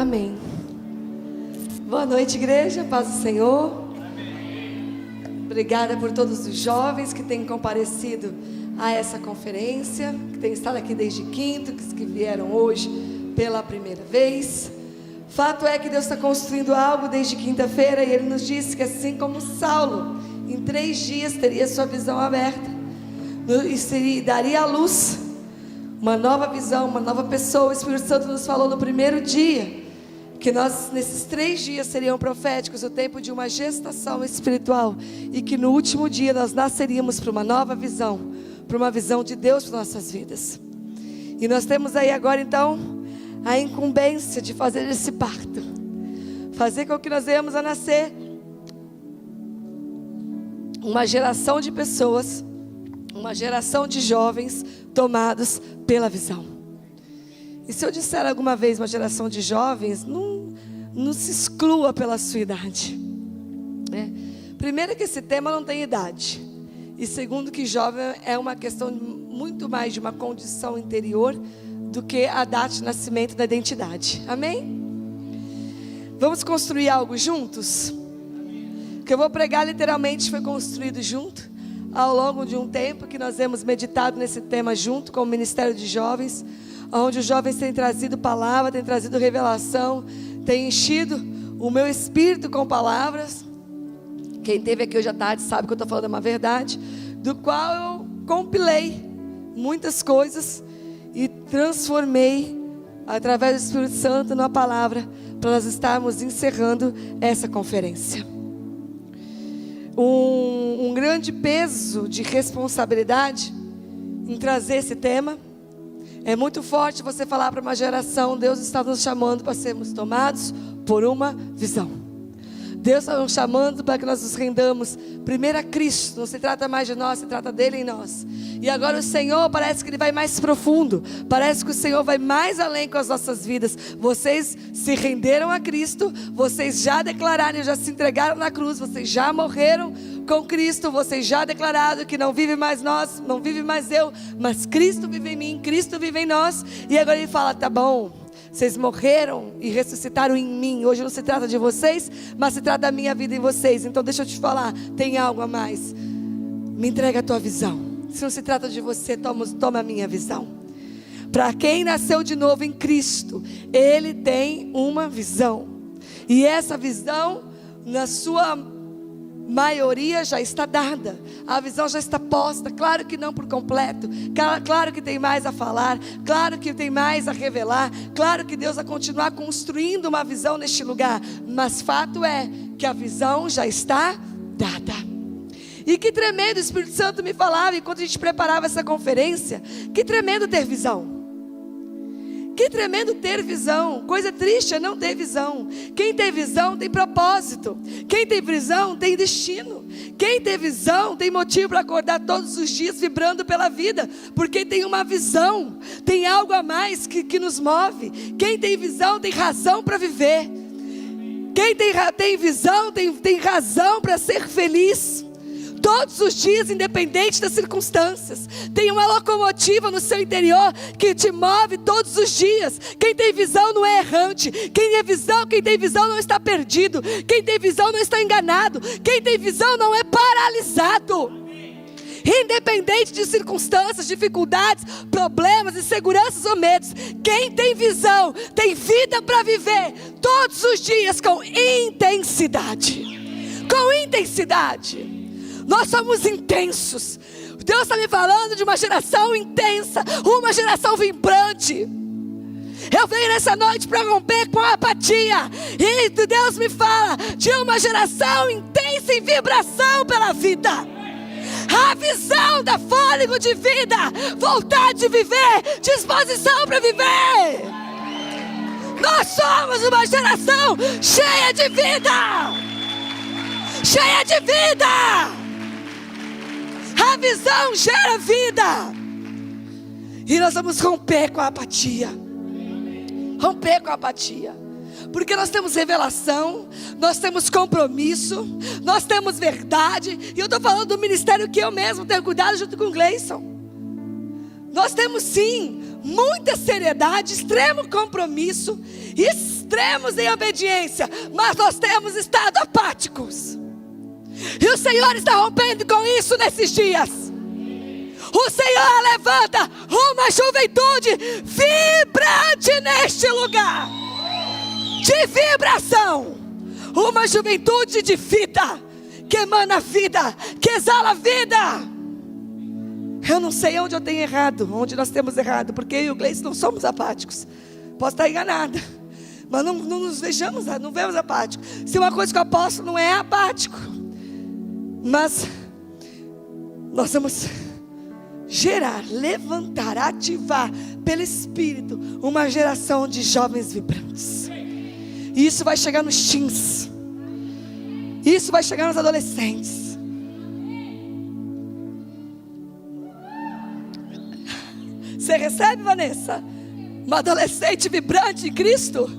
Amém. Boa noite, igreja, paz do Senhor. Obrigada por todos os jovens que têm comparecido a essa conferência, que têm estado aqui desde quinta, que vieram hoje pela primeira vez. Fato é que Deus está construindo algo desde quinta-feira, e Ele nos disse que assim como Saulo, em 3 dias teria sua visão aberta, e daria à luz uma nova visão, uma nova pessoa. O Espírito Santo nos falou no primeiro dia que nós, nesses 3 dias, seriam proféticos, o tempo de uma gestação espiritual, e que no último dia nós nasceríamos para uma nova visão, para uma visão de Deus para nossas vidas. E nós temos aí agora então a incumbência de fazer esse parto, fazer com que nós venhamos a nascer uma geração de pessoas, uma geração de jovens tomados pela visão. E se eu disser alguma vez uma geração de jovens, não se exclua pela sua idade, né? Primeiro que esse tema não tem idade, e segundo que jovem é uma questão muito mais de uma condição interior do que a data de nascimento da identidade. Amém? Vamos construir algo juntos? O que eu vou pregar literalmente foi construído junto ao longo de um tempo que nós hemos meditado nesse tema junto com o Ministério de Jovens, onde os jovens têm trazido palavra, têm trazido revelação, têm enchido o meu espírito com palavras. Quem esteve aqui hoje à tarde sabe que eu estou falando uma verdade, do qual eu compilei muitas coisas e transformei através do Espírito Santo numa palavra, para nós estarmos encerrando essa conferência. Um grande peso de responsabilidade em trazer esse tema. É muito forte você falar para uma geração: Deus está nos chamando para sermos tomados por uma visão. Deus está nos chamando para que nós nos rendamos primeiro a Cristo. Não se trata mais de nós, se trata dele em nós. E agora o Senhor parece que Ele vai mais profundo. Parece que o Senhor vai mais além com as nossas vidas. Vocês se renderam a Cristo, vocês já declararam, já se entregaram na cruz, vocês já morreram com Cristo, vocês já declararam que não vive mais nós, não vive mais eu, mas Cristo vive em mim, Cristo vive em nós. E agora Ele fala: tá bom, vocês morreram e ressuscitaram em mim. Hoje não se trata de vocês, mas se trata da minha vida em vocês. Então deixa eu te falar, tem algo a mais. Me entrega a tua visão. Se não se trata de você, toma a minha visão. Para quem nasceu de novo em Cristo, Ele tem uma visão. E essa visão, na sua maioria, já está dada. A visão já está posta. Claro que não por completo, claro que tem mais a falar, claro que tem mais a revelar, claro que Deus vai continuar construindo uma visão neste lugar, mas fato é que a visão já está dada. E que tremendo, o Espírito Santo me falava enquanto a gente preparava essa conferência, que tremendo ter visão. Que tremendo ter visão. Coisa triste é não ter visão. Quem tem visão tem propósito. Quem tem visão tem destino. Quem tem visão tem motivo para acordar todos os dias vibrando pela vida, porque tem uma visão, tem algo a mais que nos move. Quem tem visão tem razão para viver. Quem tem visão tem razão para ser feliz todos os dias, independente das circunstâncias. Tem uma locomotiva no seu interior que te move todos os dias. Quem tem visão não é errante. Quem tem visão não está perdido. Quem tem visão não está enganado. Quem tem visão não é paralisado. Independente de circunstâncias, dificuldades, problemas, inseguranças ou medos, quem tem visão tem vida para viver todos os dias com intensidade. Com intensidade. Nós somos intensos. Deus está me falando de uma geração intensa, uma geração vibrante. Eu venho nessa noite para romper com a apatia. E Deus me fala de uma geração intensa em vibração pela vida. A visão dá fôlego de vida, vontade de viver, disposição para viver. Nós somos uma geração cheia de vida. Cheia de vida. A visão gera vida. E nós vamos romper com a apatia. Romper com a apatia. Porque nós temos revelação, nós temos compromisso, nós temos verdade. E eu estou falando do ministério que eu mesmo tenho cuidado junto com o Gleison. Nós temos sim muita seriedade, extremo compromisso, entremos em obediência, mas nós temos estado apáticos. E o Senhor está rompendo com isso nesses dias. O Senhor levanta uma juventude vibrante neste lugar, de vibração, uma juventude de vida, que emana vida, que exala vida. Eu não sei onde eu tenho errado, onde nós temos errado, porque eu e o Gleice não somos apáticos. Posso estar enganada, mas não nos vejamos, não vemos apáticos. Se uma coisa que o apóstolo não é apático, mas nós vamos gerar, levantar, ativar pelo Espírito uma geração de jovens vibrantes. E isso vai chegar nos teens, isso vai chegar nos adolescentes. Você recebe, Vanessa? Uma adolescente vibrante em Cristo?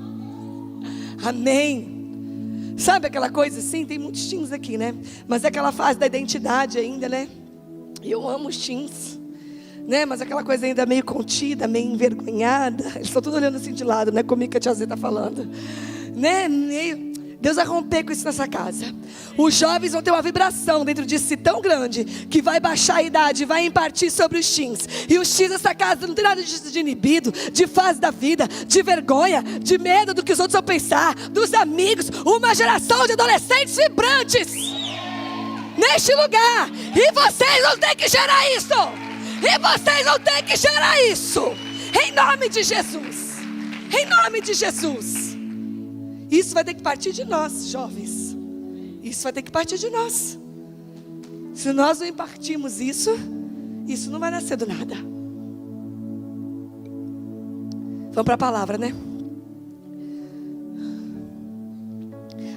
Amém. Sabe aquela coisa assim? Tem muitos teens aqui, né? Mas é aquela fase da identidade ainda, né? E eu amo os teens, né? Mas aquela coisa ainda meio contida, meio envergonhada. Eles estão todos olhando assim de lado, né? Comigo que a tia Zé está falando, né? Deus vai romper com isso nessa casa. Os jovens vão ter uma vibração dentro de si tão grande, que vai baixar a idade, vai impartir sobre os teens. E os teens dessa casa não tem nada de inibido, de fase da vida, de vergonha, de medo do que os outros vão pensar, dos amigos. Uma geração de adolescentes vibrantes neste lugar. E vocês vão ter que gerar isso. E vocês vão ter que gerar isso. Em nome de Jesus. Em nome de Jesus. Isso vai ter que partir de nós, jovens. Isso vai ter que partir de nós. Se nós não impartirmos isso, isso não vai nascer do nada. Vamos para a palavra, né?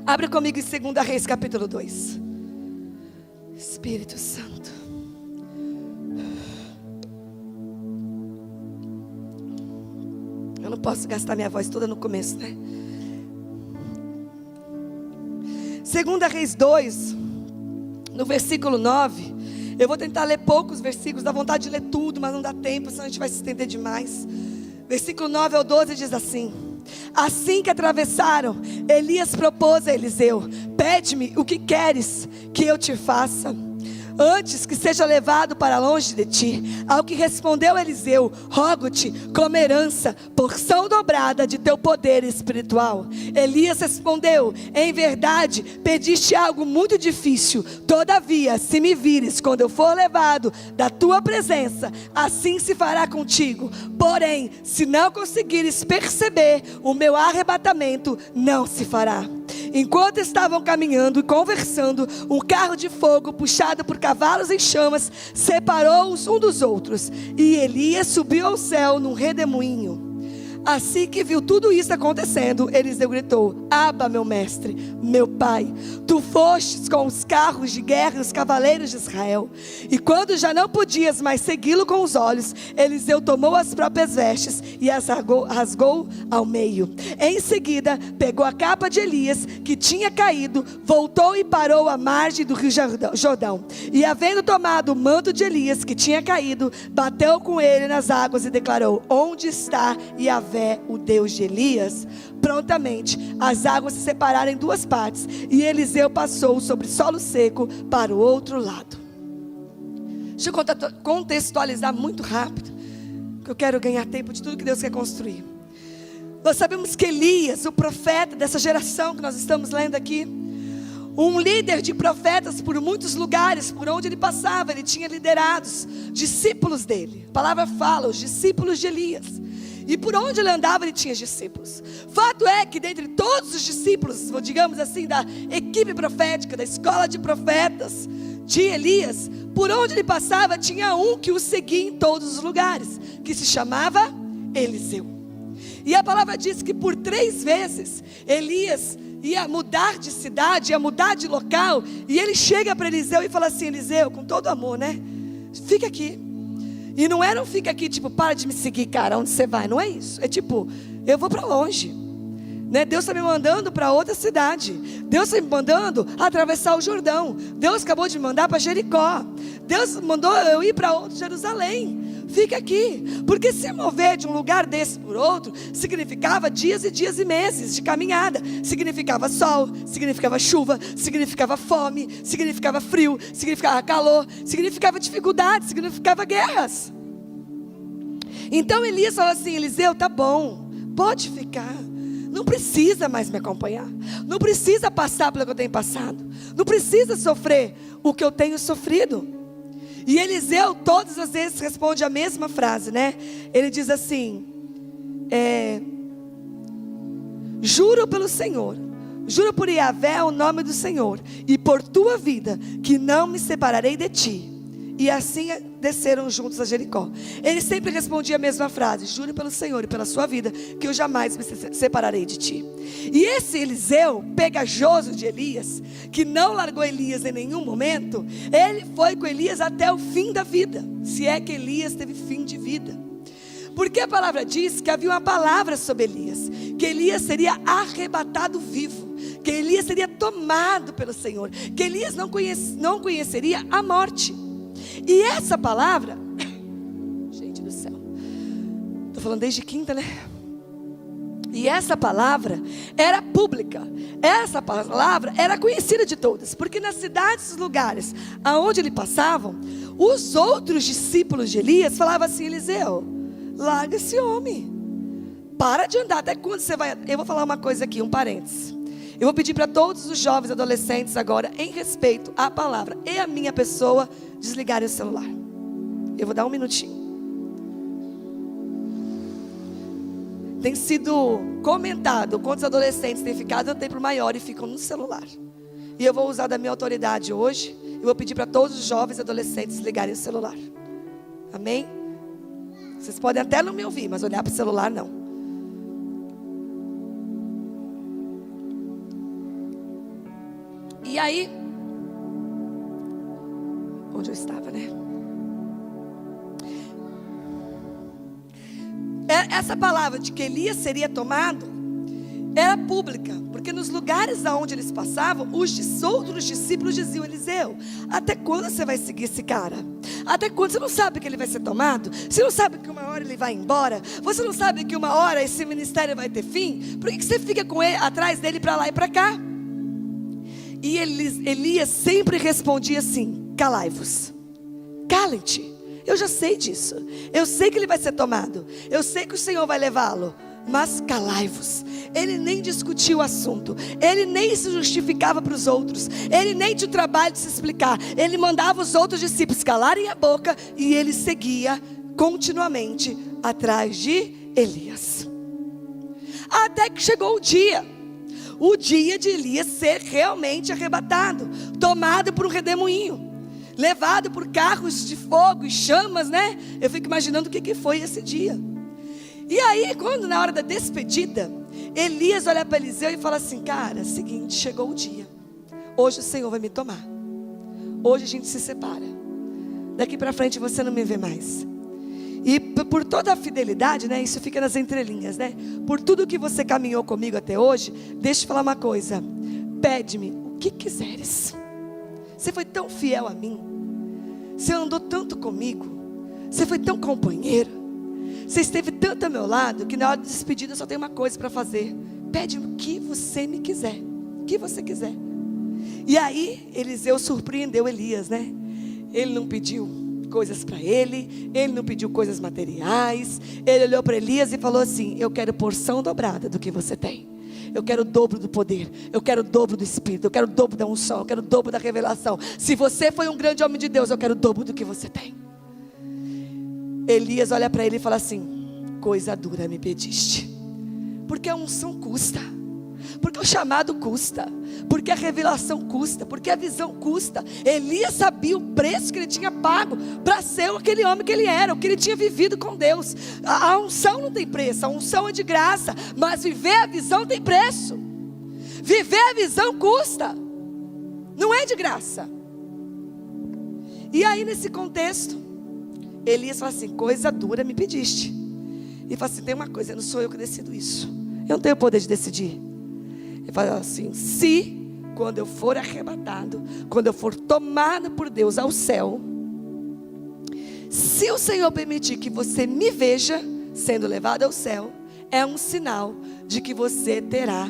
Abre comigo em 2 Reis capítulo 2. Espírito Santo. Eu não posso gastar minha voz toda no começo, né? 2 Reis 2, no versículo 9. Eu vou tentar ler poucos versículos, dá vontade de ler tudo, mas não dá tempo, senão a gente vai se estender demais. Versículo 9 ao 12 diz assim: assim que atravessaram, Elias propôs a Eliseu: pede-me o que queres que eu te faça, antes que seja levado para longe de ti. Ao que respondeu Eliseu: rogo-te como herança, porção dobrada de teu poder espiritual. Elias respondeu: em verdade pediste algo muito difícil. Todavia, se me vires quando eu for levado da tua presença, assim se fará contigo. Porém, se não conseguires perceber o meu arrebatamento, não se fará. Enquanto estavam caminhando e conversando, um carro de fogo puxado por cavalos em chamas separou-os um dos outros, e Elias subiu ao céu num redemoinho. Assim que viu tudo isso acontecendo, Eliseu gritou: Abba, meu mestre, meu pai, tu fostes com os carros de guerra e os cavaleiros de Israel. E quando já não podias mais segui-lo com os olhos, Eliseu tomou as próprias vestes e as rasgou ao meio. Em seguida, pegou a capa de Elias, que tinha caído, voltou e parou à margem do rio Jordão. E havendo tomado o manto de Elias, que tinha caído, bateu com ele nas águas e declarou: onde está Yahvé, o Deus de Elias? Prontamente as águas se separaram em duas partes, e Eliseu passou sobre solo seco para o outro lado. Deixa eu contextualizar muito rápido, que eu quero ganhar tempo de tudo que Deus quer construir. Nós sabemos que Elias, o profeta dessa geração que nós estamos lendo aqui, um líder de profetas por muitos lugares, por onde ele passava, ele tinha liderados, discípulos dele. A palavra fala, os discípulos de Elias. E por onde ele andava, ele tinha discípulos. Fato é que dentre todos os discípulos, digamos assim, da equipe profética, da escola de profetas de Elias, por onde ele passava, tinha um que o seguia em todos os lugares, que se chamava Eliseu. E a palavra diz que por 3 vezes, Elias ia mudar de cidade, ia mudar de local, e ele chega para Eliseu e fala assim: Eliseu, com todo amor, né? Fica aqui. E não era um fica aqui, tipo, para de me seguir, cara, onde você vai? Não é isso. É tipo, eu vou para longe, né? Deus está me mandando para outra cidade. Deus está me mandando atravessar o Jordão. Deus acabou de me mandar para Jericó. Deus mandou eu ir para outro Jerusalém. fica aqui. Porque se mover de um lugar desse por outro, significava dias e dias e meses de caminhada. Significava sol, significava chuva, significava fome, significava frio, significava calor, significava dificuldade, significava guerras. Então Elias falou assim: Eliseu, tá bom, pode ficar. Não precisa mais me acompanhar. Não precisa passar pelo que eu tenho passado. Não precisa sofrer o que eu tenho sofrido. E Eliseu todas as vezes responde a mesma frase, né? Ele diz assim: juro pelo Senhor, juro por Yahvé, o nome do Senhor, e por tua vida, que não me separarei de ti. E assim desceram juntos a Jericó. Ele sempre respondia a mesma frase: juro pelo Senhor e pela sua vida, que eu jamais me separarei de ti. E esse Eliseu, pegajoso de Elias, que não largou Elias em nenhum momento, ele foi com Elias até o fim da vida, se é que Elias teve fim de vida. Porque a palavra diz que havia uma palavra sobre Elias, que Elias seria arrebatado vivo, que Elias seria tomado pelo Senhor, que Elias não conheceria a morte. E essa palavra, gente do céu, estou falando desde quinta, né? E essa palavra era pública, essa palavra era conhecida de todos, porque nas cidades e lugares aonde ele passavam, os outros discípulos de Elias falavam assim: Eliseu, larga esse homem, para de andar, até quando você vai? Eu vou falar uma coisa aqui, um parênteses. Eu vou pedir para todos os jovens adolescentes agora, em respeito à palavra e à minha pessoa, desligarem o celular. Eu vou dar um minutinho. Tem sido comentado quantos adolescentes têm ficado no templo maior e ficam no celular. E eu vou usar da minha autoridade hoje. Eu vou pedir para todos os jovens adolescentes desligarem o celular. Amém? Vocês podem até não me ouvir, mas olhar para o celular não. E aí, onde eu estava, né? Essa palavra de que Elias seria tomado era pública, porque nos lugares aonde eles passavam, os outros discípulos diziam: Eliseu, até quando você vai seguir esse cara? Até quando? Você não sabe que ele vai ser tomado? Você não sabe que uma hora ele vai embora? Você não sabe que uma hora esse ministério vai ter fim? Por que você fica com ele, atrás dele para lá e para cá? E Elias sempre respondia assim: calai-vos, calem-te, eu já sei disso, eu sei que ele vai ser tomado, eu sei que o Senhor vai levá-lo, mas calai-vos. Ele nem discutia o assunto, ele nem se justificava para os outros, ele nem tinha o trabalho de se explicar, ele mandava os outros discípulos calarem a boca e ele seguia continuamente atrás de Elias, até que chegou o dia de Elias ser realmente arrebatado, tomado por um redemoinho, levado por carros de fogo e chamas, né? Eu fico imaginando o que foi esse dia. E aí, quando na hora da despedida, Elias olha para Eliseu e fala assim: cara, seguinte, chegou o dia, hoje o Senhor vai me tomar, hoje a gente se separa, daqui para frente você não me vê mais. E por toda a fidelidade, né? Isso fica nas entrelinhas, né? Por tudo que você caminhou comigo até hoje, deixa eu te falar uma coisa: pede-me o que quiseres. Você foi tão fiel a mim, você andou tanto comigo, você foi tão companheiro, você esteve tanto ao meu lado, que na hora de despedida eu só tenho uma coisa para fazer: pede-me o que você me quiser, o que você quiser. E aí Eliseu surpreendeu Elias, né? Ele não pediu coisas para ele não pediu coisas materiais. Ele olhou para Elias e falou assim: eu quero porção dobrada do que você tem, eu quero o dobro do poder, eu quero o dobro do Espírito, eu quero o dobro da unção, eu quero o dobro da revelação. Se você foi um grande homem de Deus, eu quero o dobro do que você tem. Elias olha para ele e fala assim: coisa dura me pediste. Porque a unção custa, porque o chamado custa, porque a revelação custa, porque a visão custa. Elias sabia o preço que ele tinha pago para ser aquele homem que ele era, o que ele tinha vivido com Deus. A unção não tem preço, a unção é de graça, mas viver a visão tem preço. Viver a visão custa, não é de graça. E aí, nesse contexto, Elias fala assim: coisa dura me pediste. E fala assim: tem uma coisa, não sou eu que decido isso, eu não tenho o poder de decidir. Ele fala assim: se quando eu for arrebatado, quando eu for tomado por Deus ao céu, Se o Senhor permitir que você me veja sendo levado ao céu, é um sinal de que você terá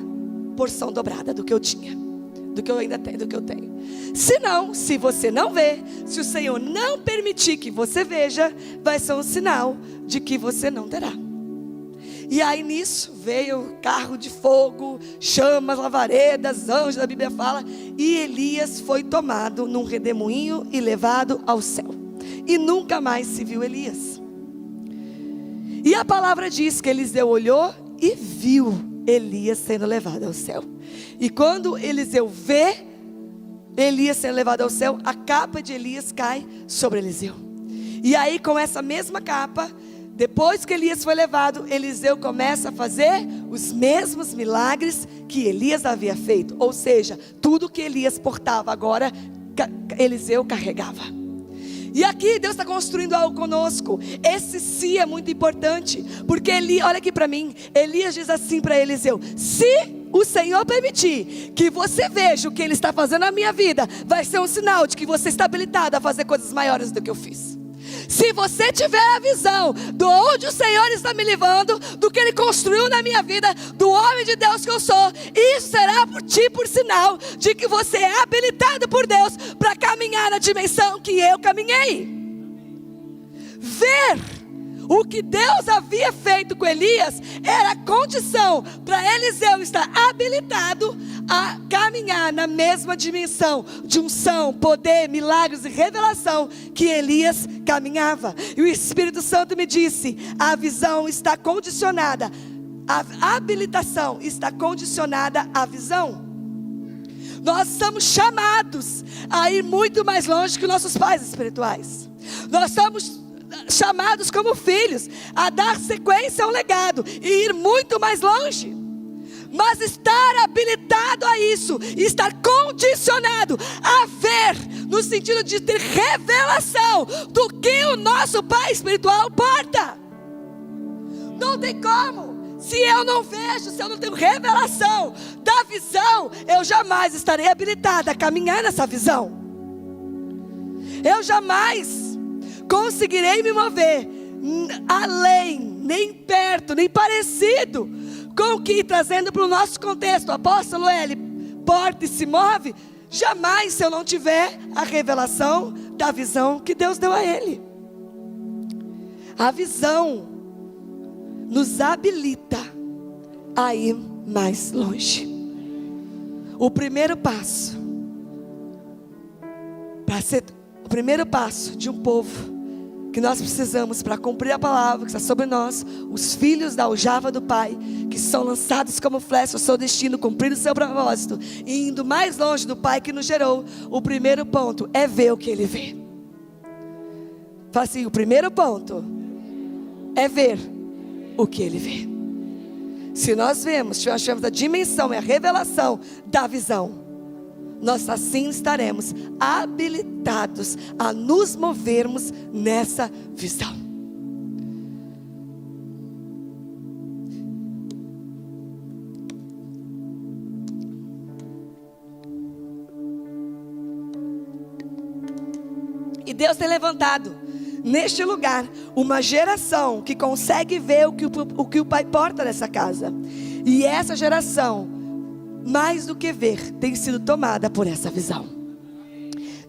porção dobrada do que eu tinha, do que eu ainda tenho, do que eu tenho. Se não, se você não vê, se o Senhor não permitir que você veja, vai ser um sinal de que você não terá. E aí nisso veio carro de fogo, chamas, lavaredas, anjos, a Bíblia fala, e Elias foi tomado num redemoinho e levado ao céu. E nunca mais se viu Elias. E a palavra diz que Eliseu olhou e viu Elias sendo levado ao céu. E quando Eliseu vê Elias sendo levado ao céu, a capa de Elias cai sobre Eliseu. E aí com essa mesma capa, depois que Elias foi levado, Eliseu começa a fazer os mesmos milagres que Elias havia feito. Ou seja, tudo que Elias portava agora, Eliseu carregava. E aqui Deus está construindo algo conosco. Esse sim é muito importante, porque olha aqui para mim, Elias diz assim para Eliseu: se o Senhor permitir que você veja o que Ele está fazendo na minha vida, vai ser um sinal de que você está habilitado a fazer coisas maiores do que eu fiz. Se você tiver a visão de onde o Senhor está me levando, do que Ele construiu na minha vida, do homem de Deus que eu sou, isso será por ti, por sinal de que você é habilitado por Deus para caminhar na dimensão que eu caminhei. Ver o que Deus havia feito com Elias era condição para Eliseu estar habilitado a caminhar na mesma dimensão de unção, poder, milagres e revelação que Elias caminhava. E o Espírito Santo me disse: a visão está condicionada, a habilitação está condicionada à visão. Nós estamos chamados a ir muito mais longe que nossos pais espirituais. Nós estamos chamados como filhos a dar sequência ao legado e ir muito mais longe. Mas estar habilitado a isso, estar condicionado a ver, no sentido de ter revelação do que o nosso pai espiritual porta. Não tem como. Se eu não vejo, se eu não tenho revelação da visão, eu jamais estarei habilitado a caminhar nessa visão. Eu jamais conseguirei me mover além, nem perto, nem parecido com o que, trazendo para o nosso contexto, o apóstolo L porta e se move, jamais, se eu não tiver a revelação da visão que Deus deu a ele. A visão nos habilita a ir mais longe. O primeiro passo de um povo que nós precisamos para cumprir a palavra que está sobre nós, os filhos da aljava do Pai, que são lançados como flecha ao seu destino, cumprindo o seu propósito e indo mais longe do Pai que nos gerou. O primeiro ponto é ver o que Ele vê. Fala assim: o primeiro ponto é ver o que Ele vê. Se nós vemos, se nós tivermos a dimensão e a revelação da visão, nós assim estaremos habilitados a nos movermos nessa visão. E Deus tem levantado neste lugar uma geração que consegue ver o que o Pai porta nessa casa. E essa geração, mais do que ver, tem sido tomada por essa visão.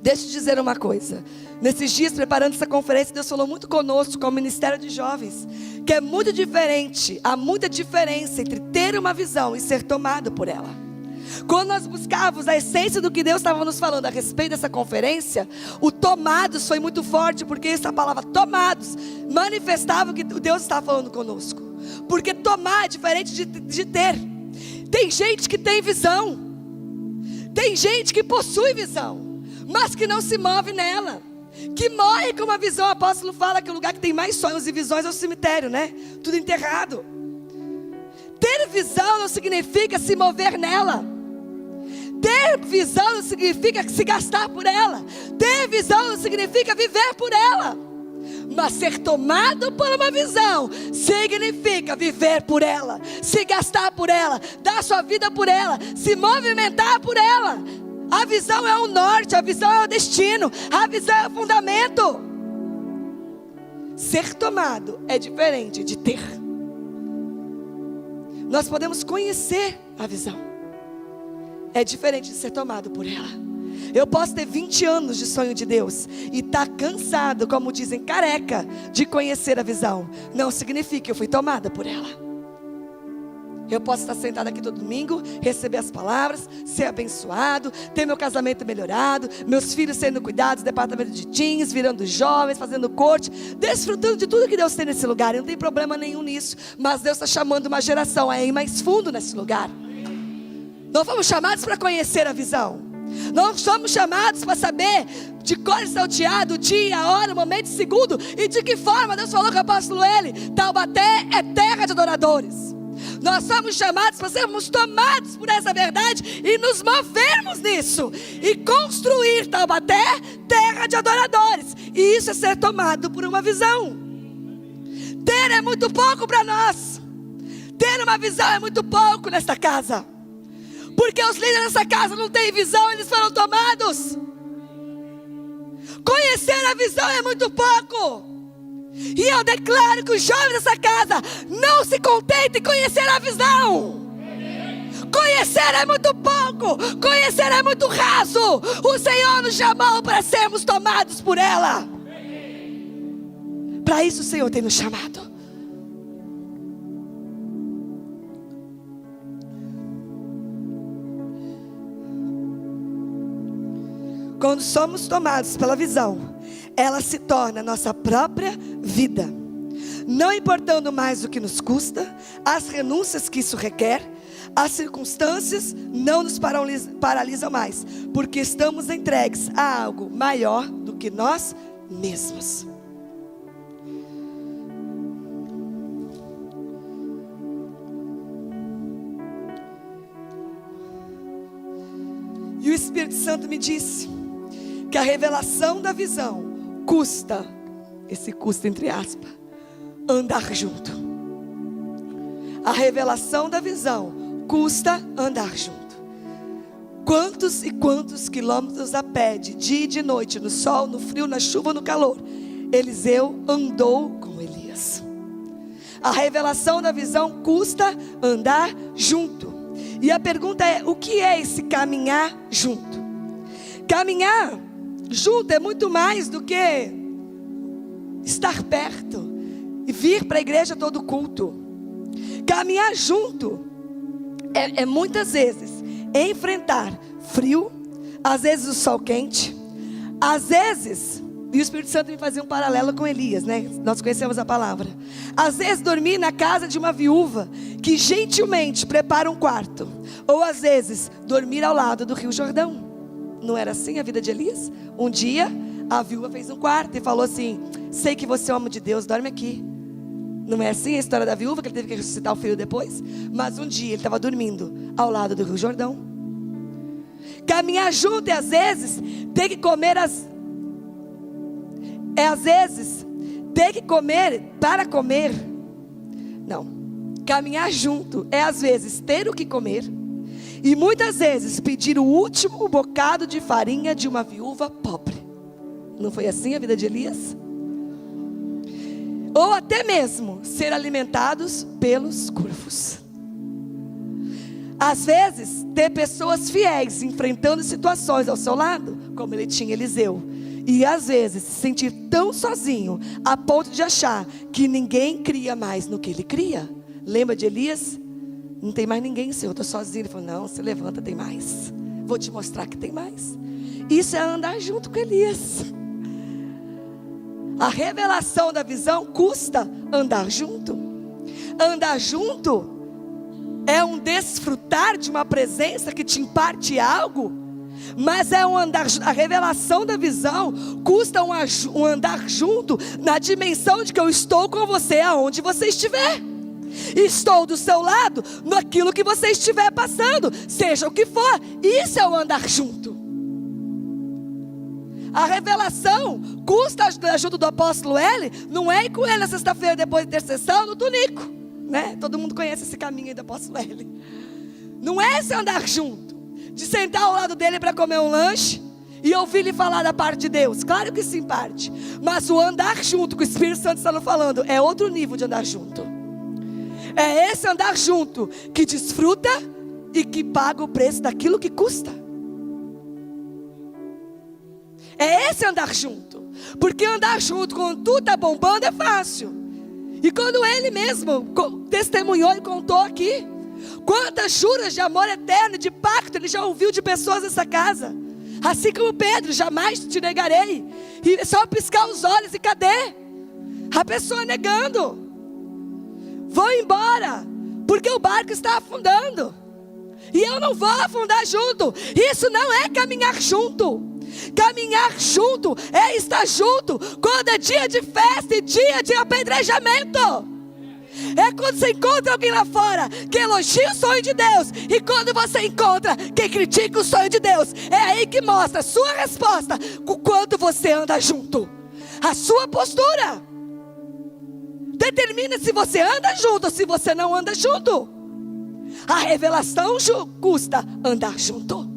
Deixa eu te dizer uma coisa. Nesses dias, preparando essa conferência, Deus falou muito conosco, com o Ministério de Jovens, que é muito diferente, há muita diferença entre ter uma visão e ser tomado por ela. Quando nós buscávamos a essência do que Deus estava nos falando a respeito dessa conferência, o tomados foi muito forte, porque essa palavra tomados manifestava o que Deus estava falando conosco. Porque tomar é diferente de ter. Tem gente que tem visão, tem gente que possui visão, mas que não se move nela, que morre com uma visão. O apóstolo fala que o lugar que tem mais sonhos e visões é o cemitério, né? Tudo enterrado. Ter visão não significa se mover nela. Ter visão não significa se gastar por ela. Ter visão não significa viver por ela. Mas ser tomado por uma visão significa viver por ela, se gastar por ela, dar sua vida por ela, se movimentar por ela. A visão é o norte, a visão é o destino, a visão é o fundamento. Ser tomado é diferente de ter. Nós podemos conhecer a visão, é diferente de ser tomado por ela. Eu posso ter 20 anos de sonho de Deus e estar cansado, como dizem, careca, de conhecer a visão. Não significa que eu fui tomada por ela. Eu posso estar sentado aqui todo domingo, receber as palavras, ser abençoado, ter meu casamento melhorado, meus filhos sendo cuidados, departamento de teens, virando jovens, fazendo corte, desfrutando de tudo que Deus tem nesse lugar. E não tem problema nenhum nisso, mas Deus está chamando uma geração a ir mais fundo nesse lugar. Nós fomos chamados para conhecer a visão. Nós somos chamados para saber de cor e salteado o dia, a hora, o momento, o segundo, e de que forma. Deus falou com o apóstolo Eli: Taubaté é terra de adoradores. Nós somos chamados para sermos tomados por essa verdade e nos movermos nisso e construir Taubaté, terra de adoradores. E isso é ser tomado por uma visão. Ter é muito pouco para nós. Ter uma visão é muito pouco nesta casa, porque os líderes dessa casa não têm visão, eles foram tomados. Conhecer a visão é muito pouco. E eu declaro que os jovens dessa casa não se contentem em conhecer a visão. Conhecer é muito pouco, conhecer é muito raso. O Senhor nos chamou para sermos tomados por ela. Para isso o Senhor tem nos chamado. Quando somos tomados pela visão, ela se torna a nossa própria vida, não importando mais o que nos custa, as renúncias que isso requer. As circunstâncias não nos paralisam mais, porque estamos entregues a algo maior do que nós mesmos. E o Espírito Santo me disse que a revelação da visão custa, esse custa entre aspas, andar junto. A revelação da visão custa andar junto. Quantos e quantos quilômetros a pé, de dia e de noite, no sol, no frio, na chuva, no calor, Eliseu andou com Elias. A revelação da visão custa andar junto. E a pergunta é: o que é esse caminhar junto? Caminhar junto é muito mais do que estar perto e vir para a igreja todo culto. Caminhar junto é muitas vezes enfrentar frio, às vezes o sol quente, às vezes, e o Espírito Santo me fazia um paralelo com Elias, né? Nós conhecemos a palavra. Às vezes dormir na casa de uma viúva que gentilmente prepara um quarto, ou às vezes dormir ao lado do Rio Jordão. Não era assim a vida de Elias? Um dia a viúva fez um quarto e falou assim: sei que você é homem de Deus, dorme aqui. Não é assim a história da viúva, que ele teve que ressuscitar o filho depois? Mas um dia ele estava dormindo ao lado do Rio Jordão. Caminhar junto é às vezes ter que comer às vezes ter que comer para comer. Não, caminhar junto é às vezes ter o que comer, e muitas vezes pedir o último bocado de farinha de uma viúva pobre. Não foi assim a vida de Elias? Ou até mesmo ser alimentados pelos corvos. Às vezes, ter pessoas fiéis enfrentando situações ao seu lado, como ele tinha Eliseu. E às vezes se sentir tão sozinho, a ponto de achar que ninguém cria mais no que ele cria. Lembra de Elias? Não tem mais ninguém, Senhor, eu estou sozinho. Ele falou: não, se levanta, tem mais. Vou te mostrar que tem mais. Isso é andar junto com Elias. A revelação da visão custa andar junto. Andar junto é um desfrutar de uma presença que te imparte algo, mas é um andar. A revelação da visão custa um andar junto na dimensão de que eu estou com você aonde você estiver. Estou do seu lado naquilo que você estiver passando, seja o que for. Isso é o andar junto. A revelação custa a ajuda do apóstolo Eli. Não é ir com ele na sexta-feira depois da intercessão no Tunico, né? Todo mundo conhece esse caminho aí do apóstolo Eli. Não é esse andar junto, de sentar ao lado dele para comer um lanche e ouvir-lhe falar da parte de Deus? Claro que sim, parte. Mas o andar junto, que o Espírito Santo está nos falando, é outro nível de andar junto. É esse andar junto que desfruta e que paga o preço daquilo que custa. É esse andar junto. Porque andar junto quando tudo está bombando é fácil. E quando ele mesmo testemunhou e contou aqui, quantas juras de amor eterno, de pacto, ele já ouviu de pessoas nessa casa. Assim como Pedro, jamais te negarei. E só piscar os olhos e cadê? A pessoa negando. Vou embora, porque o barco está afundando. E eu não vou afundar junto. Isso não é caminhar junto. Caminhar junto é estar junto quando é dia de festa e dia de apedrejamento. É quando você encontra alguém lá fora que elogia o sonho de Deus, e quando você encontra quem critica o sonho de Deus, é aí que mostra a sua resposta, com quanto você anda junto. A sua postura determina se você anda junto ou se você não anda junto. A revelação custa andar junto.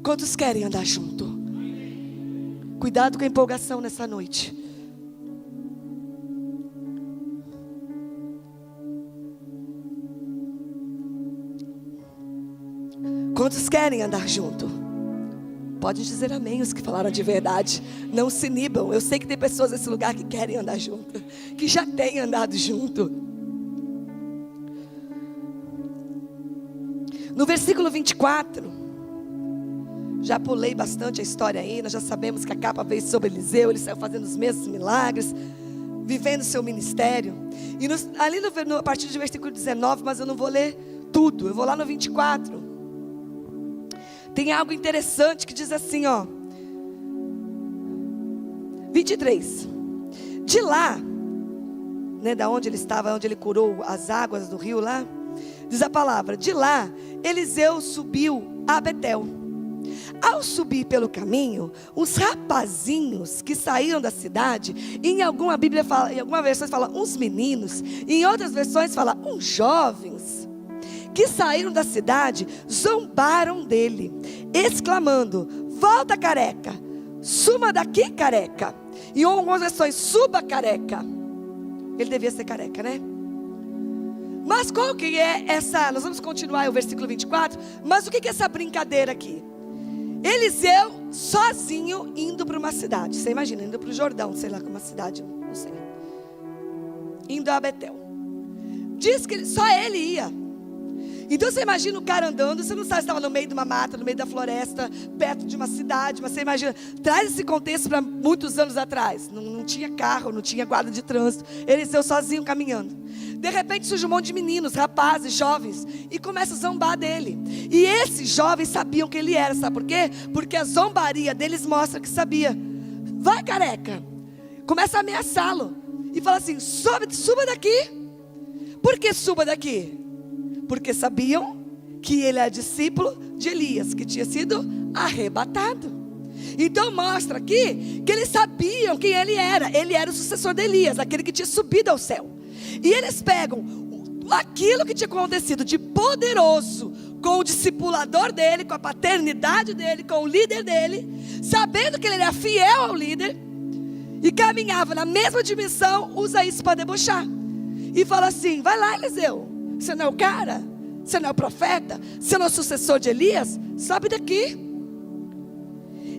Quantos querem andar junto? Cuidado com a empolgação nessa noite. Quantos querem andar junto? Pode dizer amém os que falaram de verdade. Não se inibam. Eu sei que tem pessoas nesse lugar que querem andar junto, que já têm andado junto. No versículo 24, já pulei bastante a história aí. Nós já sabemos que a capa veio sobre Eliseu. Ele saiu fazendo os mesmos milagres, vivendo o seu ministério. E ali a partir do versículo 19, mas eu não vou ler tudo, eu vou lá no 24. Tem algo interessante que diz assim, ó. 23. De lá, né, da onde ele estava, onde ele curou as águas do rio lá, diz a palavra, de lá, Eliseu subiu a Betel. Ao subir pelo caminho, os rapazinhos que saíram da cidade, em alguma Bíblia fala, em algumas versões fala uns meninos, e em outras versões fala uns jovens, que saíram da cidade, zombaram dele, exclamando, volta careca, suma daqui careca. E em algumas versões, suba careca. Ele devia ser careca, né? Mas qual que é essa, nós vamos continuar o versículo 24, mas o que é essa brincadeira aqui? Eliseu sozinho indo para uma cidade, você imagina, indo para o Jordão, sei lá, como uma cidade, não sei, indo a Betel. Diz que só ele ia. Então você imagina o cara andando, você não sabe se estava no meio de uma mata, no meio da floresta, perto de uma cidade, mas você imagina, traz esse contexto para muitos anos atrás, não tinha carro, não tinha guarda de trânsito, Eliseu sozinho caminhando. De repente surge um monte de meninos, rapazes, jovens, e começa a zombar dele. E esses jovens sabiam quem ele era, sabe por quê? Porque a zombaria deles mostra que sabia. Vai careca, começa a ameaçá-lo, e fala assim, suba daqui. Por que suba daqui? Porque sabiam que ele é discípulo de Elias, que tinha sido arrebatado. Então mostra aqui que eles sabiam quem ele era. Ele era o sucessor de Elias, aquele que tinha subido ao céu. E eles pegam aquilo que tinha acontecido de poderoso com o discipulador dele, com a paternidade dele, com o líder dele, sabendo que ele era fiel ao líder e caminhava na mesma dimensão, usa isso para debochar. E fala assim, vai lá Eliseu, você não é o cara? Você não é o profeta? Você não é o sucessor de Elias? Sobe daqui.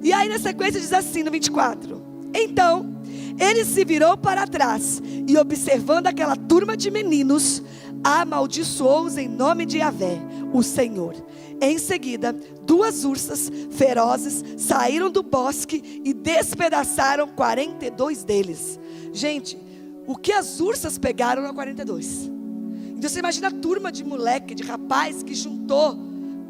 E aí na sequência diz assim no 24. Então, ele se virou para trás e observando aquela turma de meninos, amaldiçoou-os em nome de Yahvé, o Senhor. Em seguida, 2 ursas ferozes saíram do bosque e despedaçaram 42 deles. Gente, o que as ursas pegaram na 42? Então você imagina a turma de moleque, de rapaz que juntou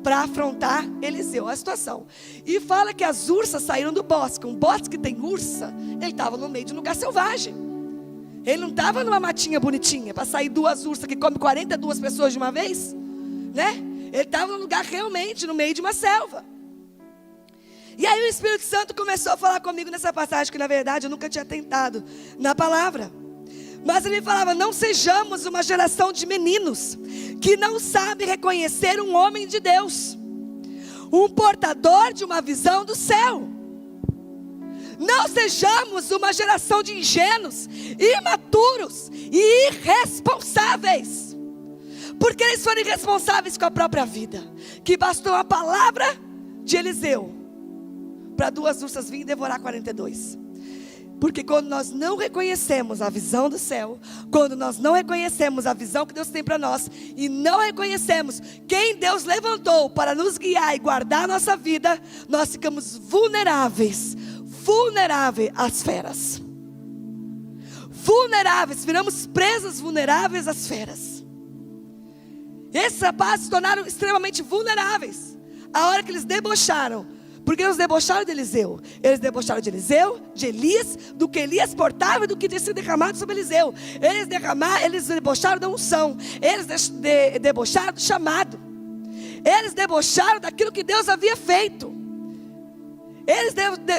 para afrontar Eliseu, a situação. E fala que as ursas saíram do bosque. Um bosque que tem ursa, ele estava no meio de um lugar selvagem. Ele não estava numa matinha bonitinha, para sair 2 ursas que comem 42 pessoas de uma vez, né? Ele estava num lugar realmente, no meio de uma selva. E aí o Espírito Santo começou a falar comigo nessa passagem, que na verdade eu nunca tinha tentado na palavra. Mas ele falava, não sejamos uma geração de meninos que não sabe reconhecer um homem de Deus. um portador de uma visão do céu. Não sejamos uma geração de ingênuos, imaturos e irresponsáveis, porque eles foram irresponsáveis com a própria vida, que bastou a palavra de Eliseu para 2 ursas virem devorar 42. Porque quando nós não reconhecemos a visão do céu, quando nós não reconhecemos a visão que Deus tem para nós, e não reconhecemos quem Deus levantou para nos guiar e guardar a nossa vida, nós ficamos vulneráveis às feras. Vulneráveis, viramos presas vulneráveis às feras. Esses rapazes se tornaram extremamente vulneráveis a hora que eles debocharam. Porque eles debocharam de Eliseu. Eles debocharam de Eliseu, de Elias, do que Elias portava e do que tinha sido derramado sobre Eliseu. Eles debocharam da unção. Eles debocharam do chamado. Eles debocharam daquilo que Deus havia feito. Eles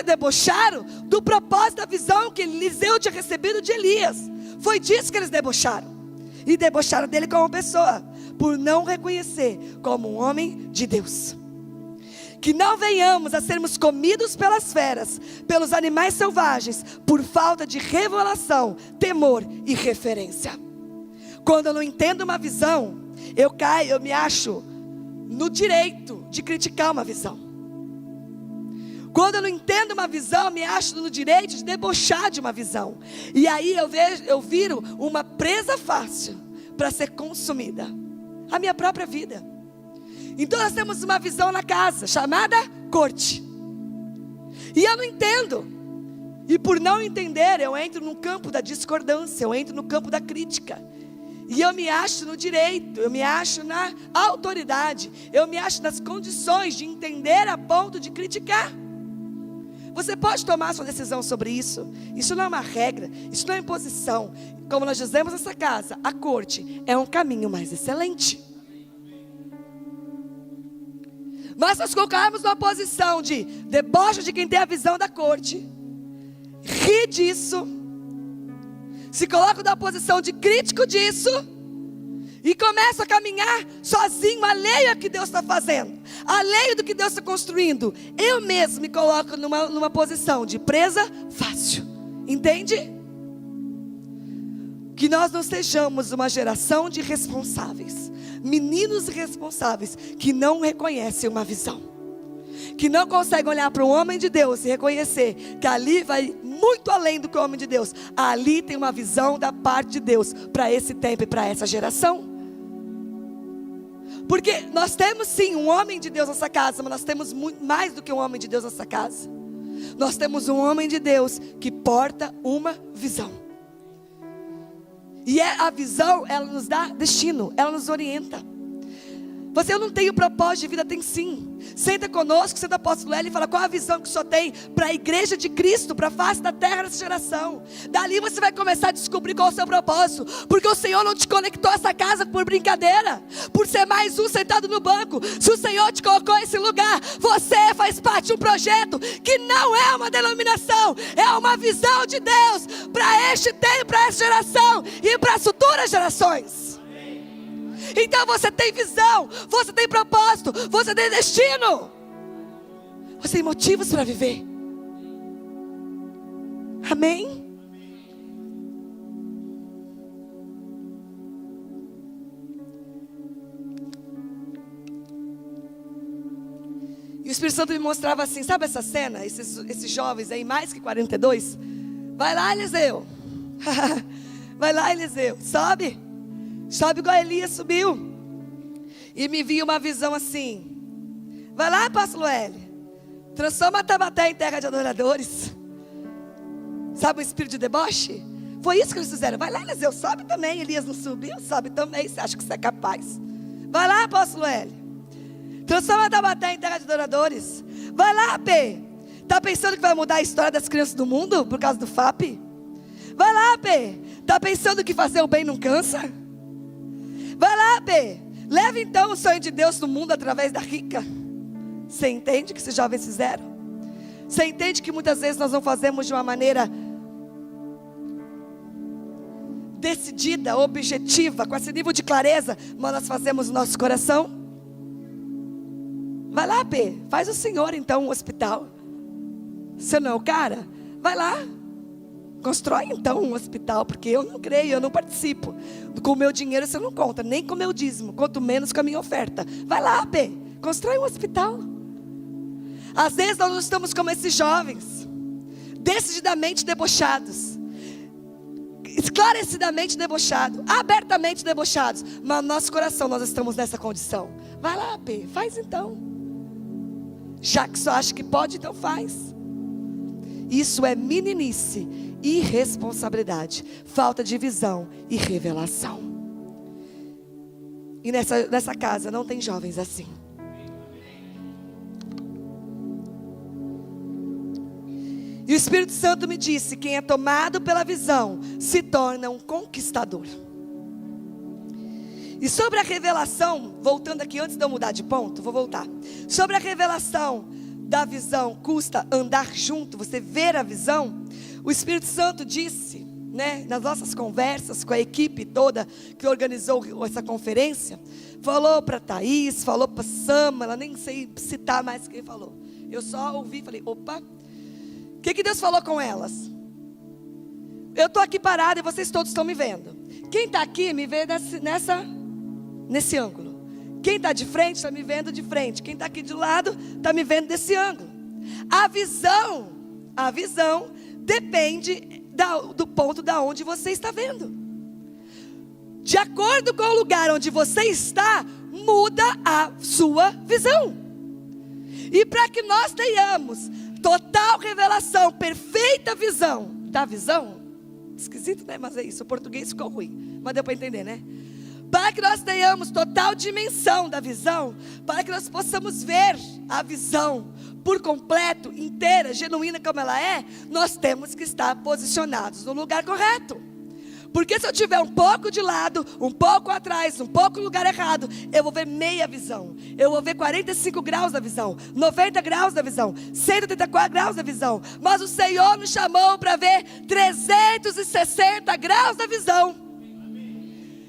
debocharam do propósito, da visão que Eliseu tinha recebido de Elias. Foi disso que eles debocharam. E debocharam dele como pessoa, por não reconhecer como um homem de Deus. Que não venhamos a sermos comidos pelas feras, pelos animais selvagens, por falta de revelação, temor e referência. Quando eu não entendo uma visão, eu me acho no direito de criticar uma visão. Quando eu não entendo uma visão, eu me acho no direito de debochar de uma visão. E aí eu viro uma presa fácil para ser consumida. A minha própria vida. Então nós temos uma visão na casa, chamada corte. E eu não entendo. E por não entender, eu entro no campo da discordância, eu entro no campo da crítica. E eu me acho no direito, eu me acho na autoridade, eu me acho nas condições de entender a ponto de criticar. Você pode tomar sua decisão sobre isso. Isso não é uma regra, isso não é imposição. Como nós dizemos nessa casa, a corte é um caminho mais excelente. Mas nós colocarmos numa posição de deboche de quem tem a visão da corte, ri disso, se coloca numa posição de crítico disso, e começa a caminhar sozinho, alheio ao que Deus está fazendo, alheio do que Deus está construindo. Eu mesmo me coloco numa posição de presa fácil, entende? Que nós não sejamos uma geração de irresponsáveis, meninos irresponsáveis, que não reconhecem uma visão, que não conseguem olhar para um homem de Deus e reconhecer que ali vai muito além do que o homem de Deus. Ali tem uma visão da parte de Deus para esse tempo e para essa geração. Porque nós temos sim um homem de Deus nessa casa, mas nós temos muito mais do que um homem de Deus nessa casa. Nós temos um homem de Deus que porta uma visão. E a visão, ela nos dá destino, ela nos orienta. Você não tem o propósito de vida, tem sim. Senta conosco, senta o apóstolo Hélio e fala qual a visão que o senhor tem para a igreja de Cristo, para a face da terra nessa geração. Dali você vai começar a descobrir qual é o seu propósito. Porque o Senhor não te conectou a essa casa por brincadeira, por ser mais um sentado no banco. Se o Senhor te colocou nesse lugar, você faz parte de um projeto que não é uma denominação, é uma visão de Deus para este tempo, para essa geração e para as futuras gerações. Então você tem visão, você tem propósito, você tem destino, você tem motivos para viver. Amém? E o Espírito Santo me mostrava assim, sabe essa cena? Esses jovens aí, mais que 42. Vai lá, Eliseu. Vai lá, Eliseu. Sobe igual Elias subiu. E me viu uma visão assim. Vai lá, apóstolo Hélio. Transforma Taubaté em terra de adoradores. Sabe o espírito de deboche? Foi isso que eles fizeram. Vai lá, Eliseu, sobe também. Elias não subiu, sobe também. Você acha que você é capaz? Vai lá, apóstolo Hélio. Transforma Taubaté em terra de adoradores. Vai lá, P. Tá pensando que vai mudar a história das crianças do mundo por causa do FAP? Vai lá, P. Tá pensando que fazer o bem não cansa? Vai lá, B. Leva então o sonho de Deus no mundo através da rica. Você entende o que esses jovens fizeram? Você entende que muitas vezes nós não fazemos de uma maneira decidida, objetiva, com esse nível de clareza, mas nós fazemos no nosso coração? Vai lá, P, faz o senhor então um hospital. Você não é o cara? Vai lá. Constrói então um hospital, porque eu não creio, eu não participo. Com o meu dinheiro você não conta, nem com o meu dízimo, quanto menos com a minha oferta. Vai lá, P, constrói um hospital. Às vezes nós estamos como esses jovens, decididamente debochados, esclarecidamente debochados, abertamente debochados, mas no nosso coração nós estamos nessa condição. Vai lá, P, faz então. Já que só acha que pode, então faz. Isso é meninice, irresponsabilidade, falta de visão e revelação. E nessa casa não tem jovens assim. E o Espírito Santo me disse: quem é tomado pela visão se torna um conquistador. E sobre a revelação, voltando aqui antes de eu mudar de ponto, vou voltar. Sobre a revelação da visão, custa andar junto, você ver a visão. O Espírito Santo disse, né, nas nossas conversas com a equipe toda que organizou essa conferência, falou para Thaís, falou para Sama, ela nem sei citar mais quem falou. Eu só ouvi e falei, opa, o que Deus falou com elas? Eu estou aqui parada e vocês todos estão me vendo. Quem está aqui me vê nesse ângulo. Quem está de frente está me vendo de frente. Quem está aqui de lado está me vendo desse ângulo. A visão depende do ponto da onde você está vendo. De acordo com o lugar onde você está, muda a sua visão. E para que nós tenhamos total revelação, perfeita visão da visão, esquisito, né? Mas é isso, o português ficou ruim, mas deu para entender, né? Para que nós tenhamos total dimensão da visão, para que nós possamos ver a visão por completo, inteira, genuína como ela é, nós temos que estar posicionados no lugar correto. Porque se eu tiver um pouco de lado, um pouco atrás, um pouco no lugar errado, eu vou ver meia visão. Eu vou ver 45 graus da visão, 90 graus da visão, 184 graus da visão. Mas o Senhor nos chamou para ver 360 graus da visão.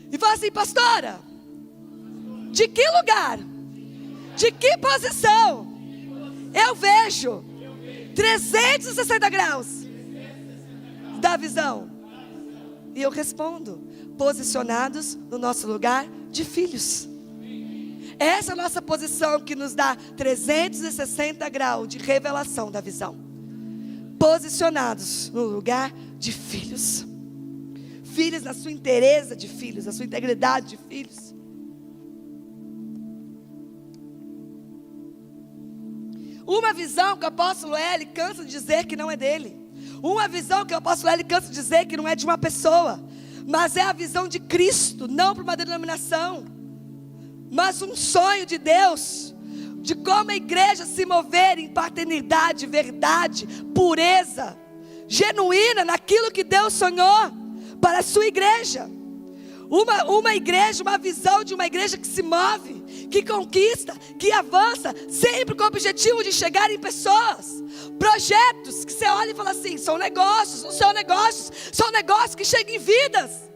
E fala assim, pastora, de que lugar, de que posição eu vejo 360 graus da visão? E eu respondo, posicionados no nosso lugar de filhos. Essa é a nossa posição que nos dá 360 graus de revelação da visão. Posicionados no lugar de filhos. Filhos na sua inteireza de filhos, na sua integridade de filhos. Uma visão que o apóstolo L cansa de dizer que não é dele. Uma visão que o apóstolo L cansa de dizer que não é de uma pessoa, mas é a visão de Cristo, não para uma denominação, mas um sonho de Deus, de como a igreja se mover em paternidade, verdade, pureza, genuína naquilo que Deus sonhou para a sua igreja. Uma igreja, uma visão de uma igreja que se move, que conquista, que avança, sempre com o objetivo de chegar em pessoas. Projetos que você olha e fala assim, são negócios, não são negócios, são negócios que chegam em vidas.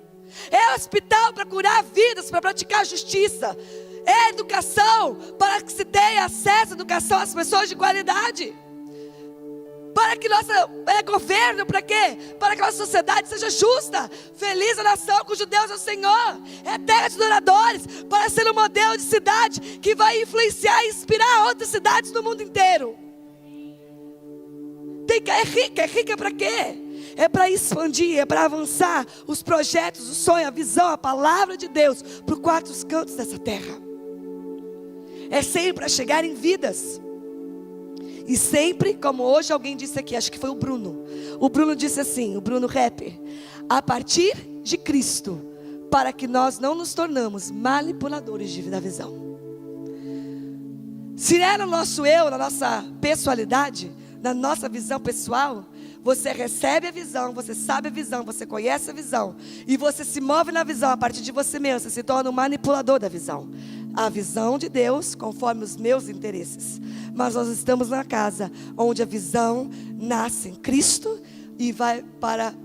É hospital para curar vidas, para praticar justiça. É educação, para que se tenha acesso à educação às pessoas de qualidade. Para que governo, para quê? Para que a nossa sociedade seja justa. Feliz a nação cujo Deus é o Senhor. É terra de adoradores, para ser um modelo de cidade que vai influenciar e inspirar outras cidades do mundo inteiro. É rica para quê? É para expandir, é para avançar os projetos, o sonho, a visão, a palavra de Deus para os quatro cantos dessa terra. É sempre para chegar em vidas. E sempre, como hoje alguém disse aqui, acho que foi o Bruno. O Bruno disse assim, o Bruno Rapper, a partir de Cristo, para que nós não nos tornamos manipuladores da visão. Se é no nosso eu, na nossa pessoalidade, na nossa visão pessoal, você recebe a visão, você sabe a visão, você conhece a visão, e você se move na visão a partir de você mesmo, você se torna um manipulador da visão. A visão de Deus conforme os meus interesses. Mas nós estamos na casa onde a visão nasce em Cristo e vai para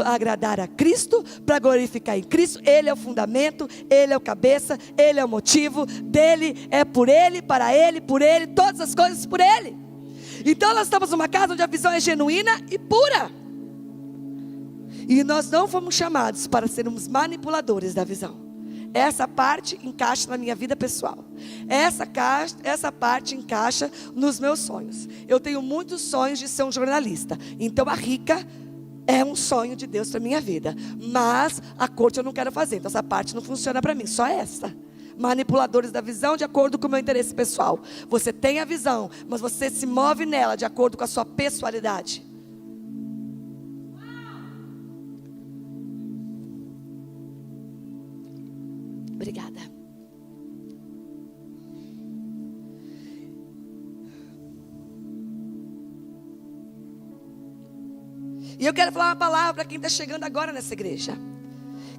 agradar a Cristo, para glorificar em Cristo. Ele é o fundamento, Ele é o cabeça, Ele é o motivo, dele é por Ele, para Ele, por Ele, todas as coisas por Ele. Então nós estamos numa casa onde a visão é genuína e pura. E nós não fomos chamados para sermos manipuladores da visão. Essa parte encaixa na minha vida pessoal. Essa parte encaixa nos meus sonhos. Eu tenho muitos sonhos de ser um jornalista. Então a Rica é um sonho de Deus para a minha vida. Mas a corte eu não quero fazer. Então essa parte não funciona para mim, só essa. Manipuladores da visão de acordo com o meu interesse pessoal. Você tem a visão, mas você se move nela de acordo com a sua pessoalidade. Obrigada. E eu quero falar uma palavra para quem está chegando agora nessa igreja,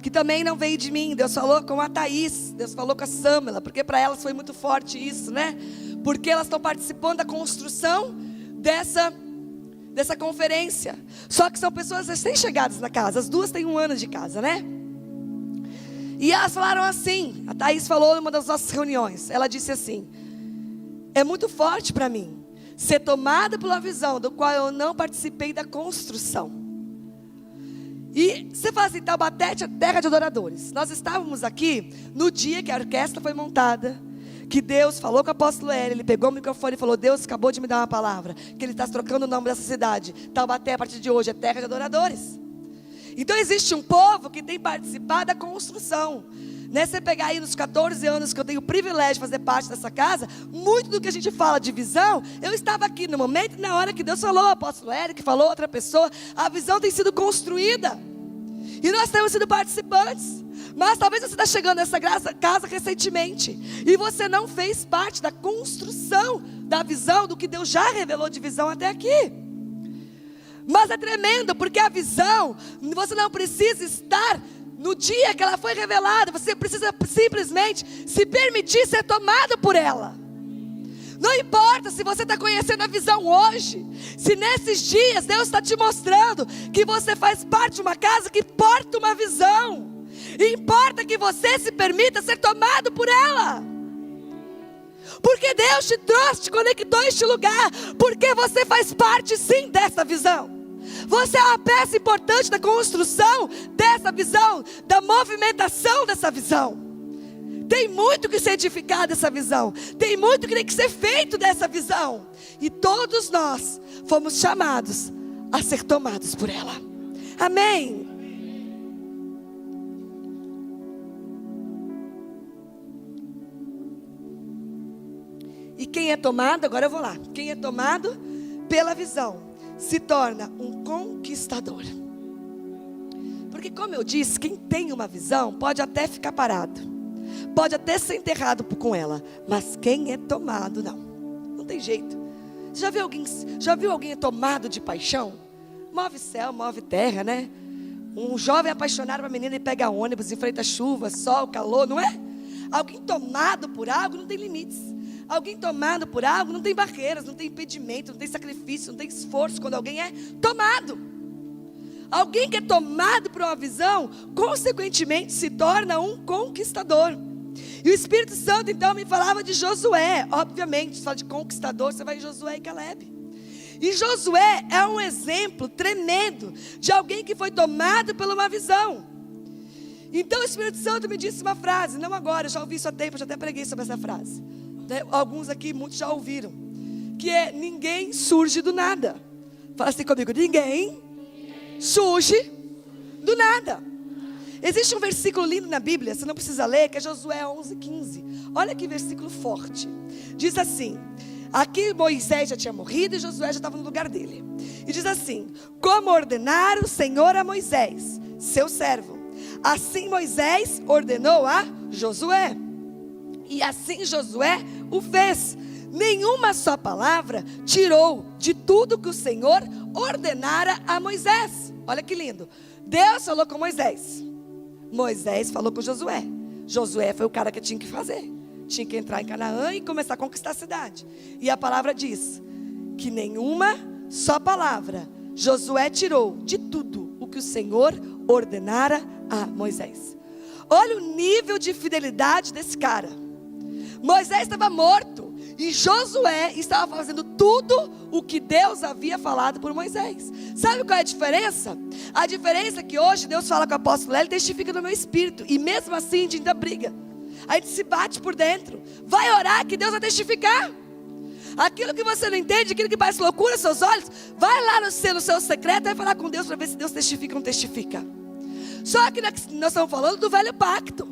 que também não veio de mim. Deus falou com a Thaís, Deus falou com a Samela, porque para elas foi muito forte isso, né? Porque elas estão participando da construção dessa conferência. Só que são pessoas recém-chegadas na casa. As duas têm 1 ano de casa, né? E elas falaram assim, a Thaís falou numa das nossas reuniões, ela disse assim: é muito forte para mim ser tomada pela visão do qual eu não participei da construção. E você fala assim, Taubaté é terra de adoradores. Nós estávamos aqui no dia que a orquestra foi montada, que Deus falou com o apóstolo Hélio, ele pegou o microfone e falou: Deus acabou de me dar uma palavra, que Ele está trocando o nome dessa cidade. Taubaté a partir de hoje é terra de adoradores. Então existe um povo que tem participado da construção. Né? Você pegar aí nos 14 anos que eu tenho o privilégio de fazer parte dessa casa, muito do que a gente fala de visão, eu estava aqui no momento e na hora que Deus falou, o apóstolo Eric falou, outra pessoa, a visão tem sido construída. E nós temos sido participantes. Mas talvez você está chegando nessa casa recentemente e você não fez parte da construção da visão, do que Deus já revelou de visão até aqui. Mas é tremendo, porque a visão, você não precisa estar no dia que ela foi revelada. Você precisa simplesmente se permitir ser tomado por ela. Não importa se você está conhecendo a visão hoje, se nesses dias Deus está te mostrando que você faz parte de uma casa que porta uma visão. E importa que você se permita ser tomado por ela. Porque Deus te trouxe, te conectou a este lugar, porque você faz parte sim dessa visão. Você é uma peça importante da construção dessa visão, da movimentação dessa visão. Tem muito que ser edificado dessa visão. Tem muito que tem que ser feito dessa visão. E todos nós fomos chamados a ser tomados por ela. Amém. E quem é tomado, agora eu vou lá. Quem é tomado pela visão se torna um conquistador. Porque como eu disse, quem tem uma visão pode até ficar parado, pode até ser enterrado com ela, mas quem é tomado não tem jeito. Você já viu alguém tomado de paixão? Move céu, move terra, né? Um jovem apaixonado por uma menina e pega ônibus, enfrenta chuva, sol, calor, não é? Alguém tomado por algo não tem limites. Alguém tomado por algo não tem barreiras, não tem impedimento, não tem sacrifício, não tem esforço quando alguém é tomado. Alguém que é tomado por uma visão, consequentemente se torna um conquistador. E o Espírito Santo então me falava de Josué. Obviamente, se fala de conquistador, você vai em Josué e Caleb. E Josué é um exemplo tremendo de alguém que foi tomado por uma visão. Então o Espírito Santo me disse uma frase, não agora, eu já ouvi isso há tempo, eu já até preguei sobre essa frase. Alguns aqui, muitos já ouviram, que é: ninguém surge do nada. Fala assim comigo: ninguém surge do nada. Existe um versículo lindo na Bíblia, você não precisa ler, que é Josué 11:15. Olha que versículo forte. Diz assim: aqui Moisés já tinha morrido e Josué já estava no lugar dele. E diz assim: como ordenara o Senhor a Moisés, seu servo, assim Moisés ordenou a Josué. E assim Josué o fez. Nenhuma só palavra tirou de tudo que o Senhor ordenara a Moisés. Olha que lindo. Deus falou com Moisés. Moisés falou com Josué. Josué foi o cara que tinha que fazer. Tinha que entrar em Canaã e começar a conquistar a cidade. E a palavra diz que nenhuma só palavra Josué tirou de tudo o que o Senhor ordenara a Moisés. Olha o nível de fidelidade desse cara. Moisés estava morto e Josué estava fazendo tudo o que Deus havia falado por Moisés. Sabe qual é a diferença? A diferença é que hoje Deus fala com o apóstolo Hélio e testifica no meu espírito. E mesmo assim a gente ainda briga. A gente se bate por dentro. Vai orar que Deus vai testificar. Aquilo que você não entende, aquilo que parece loucura aos seus olhos, vai lá no seu secreto e vai falar com Deus para ver se Deus testifica ou não testifica. Só que nós estamos falando do velho pacto.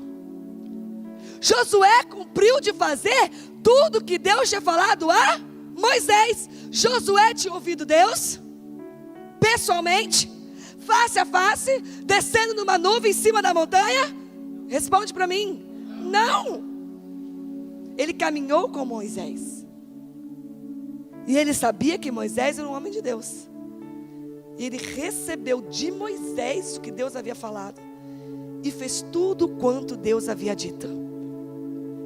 Josué cumpriu de fazer tudo que Deus tinha falado a Moisés. Josué tinha ouvido Deus pessoalmente, face a face, descendo numa nuvem em cima da montanha? Responde para mim. Não. Ele caminhou com Moisés. E ele sabia que Moisés era um homem de Deus. E ele recebeu de Moisés o que Deus havia falado. E fez tudo quanto Deus havia dito.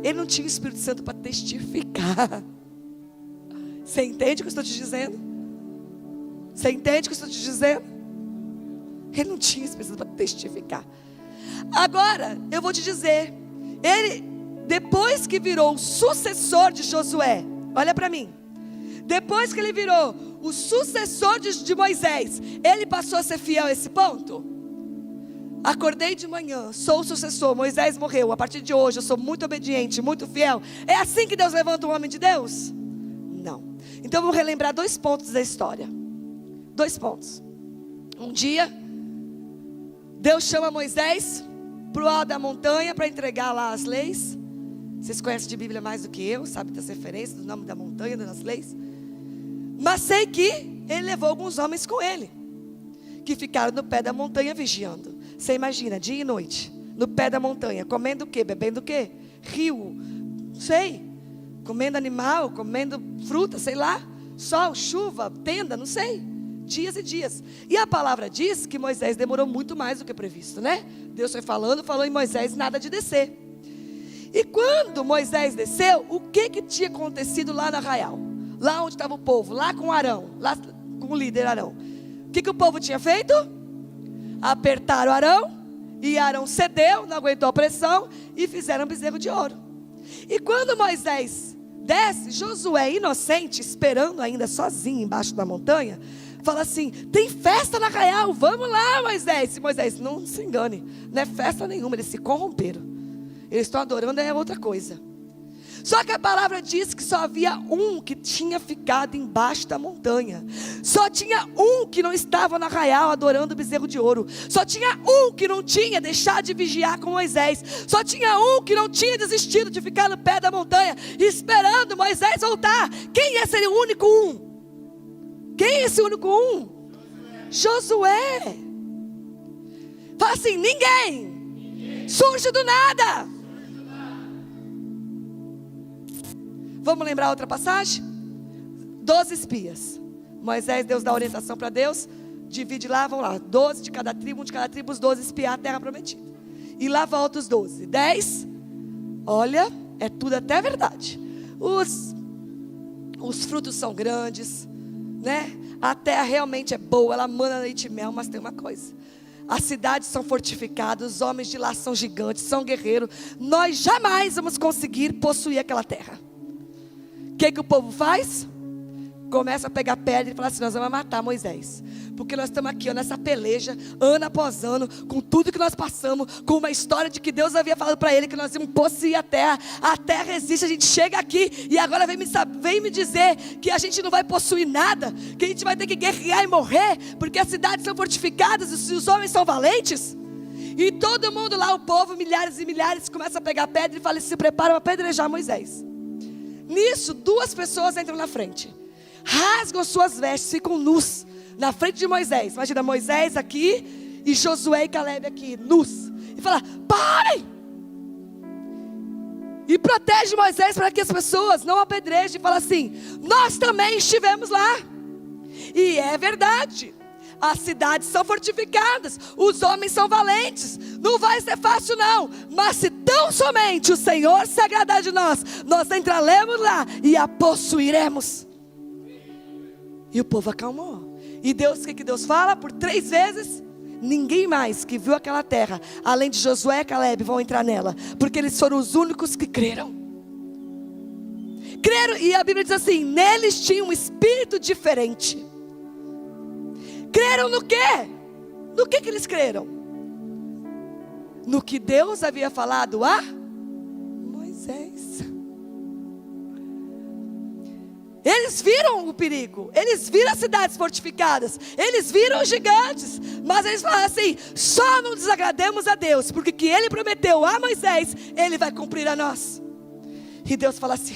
Ele não tinha o Espírito Santo para testificar. Você entende o que eu estou te dizendo? Você entende o que eu estou te dizendo? Ele não tinha o Espírito Santo para testificar. Agora, eu vou te dizer. Ele, depois que virou o sucessor de Josué, olha para mim. Depois que ele virou o sucessor de Moisés, ele passou a ser fiel a esse ponto? Acordei de manhã, sou o sucessor, Moisés morreu, a partir de hoje eu sou muito obediente, muito fiel. É assim que Deus levanta um homem de Deus? Não. Então vamos relembrar 2 pontos da história. 2 pontos. Um dia, Deus chama Moisés para o alto da montanha para entregar lá as leis. Vocês conhecem de Bíblia mais do que eu, sabem das referências do nome da montanha, das leis. Mas sei que ele levou alguns homens com ele, que ficaram no pé da montanha vigiando. Você imagina, dia e noite, no pé da montanha, comendo o quê? Bebendo o quê? Rio, não sei, comendo animal, comendo fruta, sei lá, sol, chuva, tenda, não sei, dias e dias. E a palavra diz que Moisés demorou muito mais do que previsto, né? Deus foi falou em Moisés, nada de descer. E quando Moisés desceu, o que tinha acontecido lá no arraial? Lá onde estava o povo, lá com Arão, lá com o líder Arão. O que o povo tinha feito? Apertaram Arão, e Arão cedeu, não aguentou a pressão, e fizeram um bezerro de ouro. E quando Moisés desce, Josué, inocente, esperando ainda sozinho embaixo da montanha, fala assim: tem festa no arraial, vamos lá, Moisés. E Moisés, não se engane, não é festa nenhuma, eles se corromperam. Eles estão adorando é outra coisa. Só que a palavra diz que só havia um que tinha ficado embaixo da montanha. Só tinha um que não estava no arraial adorando o bezerro de ouro. Só tinha um que não tinha deixado de vigiar com Moisés. Só tinha um que não tinha desistido de ficar no pé da montanha esperando Moisés voltar. Quem é esse único um? Quem é esse único um? Josué. Fala assim: ninguém surge do nada. Vamos lembrar outra passagem? 12 espias. Moisés, Deus dá orientação para Deus. Divide lá, vão lá. 12 de cada tribo, um de cada tribo, os 12 espiar a terra prometida. E lá volta os 12. 10, olha, é tudo até verdade. Os frutos são grandes, né? A terra realmente é boa, ela mana leite e mel, mas tem uma coisa. As cidades são fortificadas, os homens de lá são gigantes, são guerreiros. Nós jamais vamos conseguir possuir aquela terra. O que o povo faz? Começa a pegar pedra e fala assim: nós vamos matar Moisés. Porque nós estamos aqui nessa peleja, ano após ano, com tudo que nós passamos, com uma história de que Deus havia falado para ele que nós íamos possuir a terra existe, a gente chega aqui e agora vem me dizer que a gente não vai possuir nada, que a gente vai ter que guerrear e morrer, porque as cidades são fortificadas e os homens são valentes. E todo mundo lá, o povo, milhares e milhares, começa a pegar pedra e fala: se prepara para apedrejar Moisés. Nisso, 2 pessoas entram na frente, rasgam suas vestes, ficam nus na frente de Moisés. Imagina Moisés aqui e Josué e Caleb aqui, nus. E fala: parem! E protege Moisés para que as pessoas não apedrejem. E fala assim: nós também estivemos lá. E é verdade. As cidades são fortificadas, os homens são valentes. Não vai ser fácil não. Mas se tão somente o Senhor se agradar de nós, nós entraremos lá e a possuiremos. E o povo acalmou. E Deus, o que Deus fala? Por 3 vezes, ninguém mais que viu aquela terra, além de Josué e Caleb, vão entrar nela, porque eles foram os únicos que creram. Creram, e a Bíblia diz assim: neles tinha um espírito diferente. Creram no quê? No que eles creram? No que Deus havia falado a Moisés. Eles viram o perigo, eles viram as cidades fortificadas, eles viram os gigantes, mas eles falaram assim: só não desagrademos a Deus, porque o que Ele prometeu a Moisés, Ele vai cumprir a nós. E Deus fala assim: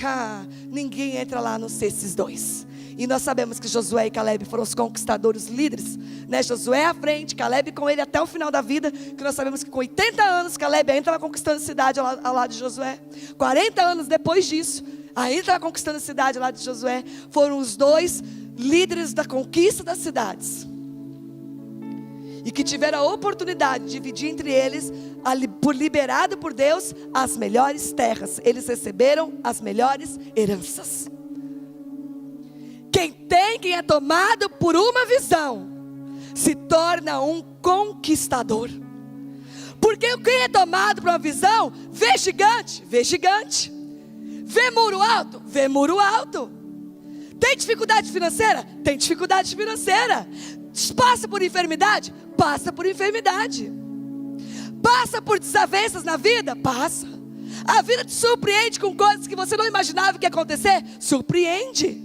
ninguém entra lá, a não ser esses 2. E nós sabemos que Josué e Caleb foram os conquistadores, líderes, né? Josué à frente, Caleb com ele até o final da vida, que nós sabemos que com 80 anos, Caleb ainda estava conquistando a cidade ao lado de Josué. 40 anos depois disso, ainda estava conquistando a cidade ao lado de Josué. Foram os 2 líderes da conquista das cidades, e que tiveram a oportunidade de dividir entre eles, por liberado por Deus, as melhores terras. Eles receberam as melhores heranças. Quem é tomado por uma visão, se torna um conquistador. Porque quem é tomado por uma visão, vê gigante, vê gigante. Vê muro alto, vê muro alto. Tem dificuldade financeira? Tem dificuldade financeira. Passa por enfermidade? Passa por enfermidade. Passa por desavenças na vida? Passa. A vida te surpreende com coisas que você não imaginava que ia acontecer? Surpreende.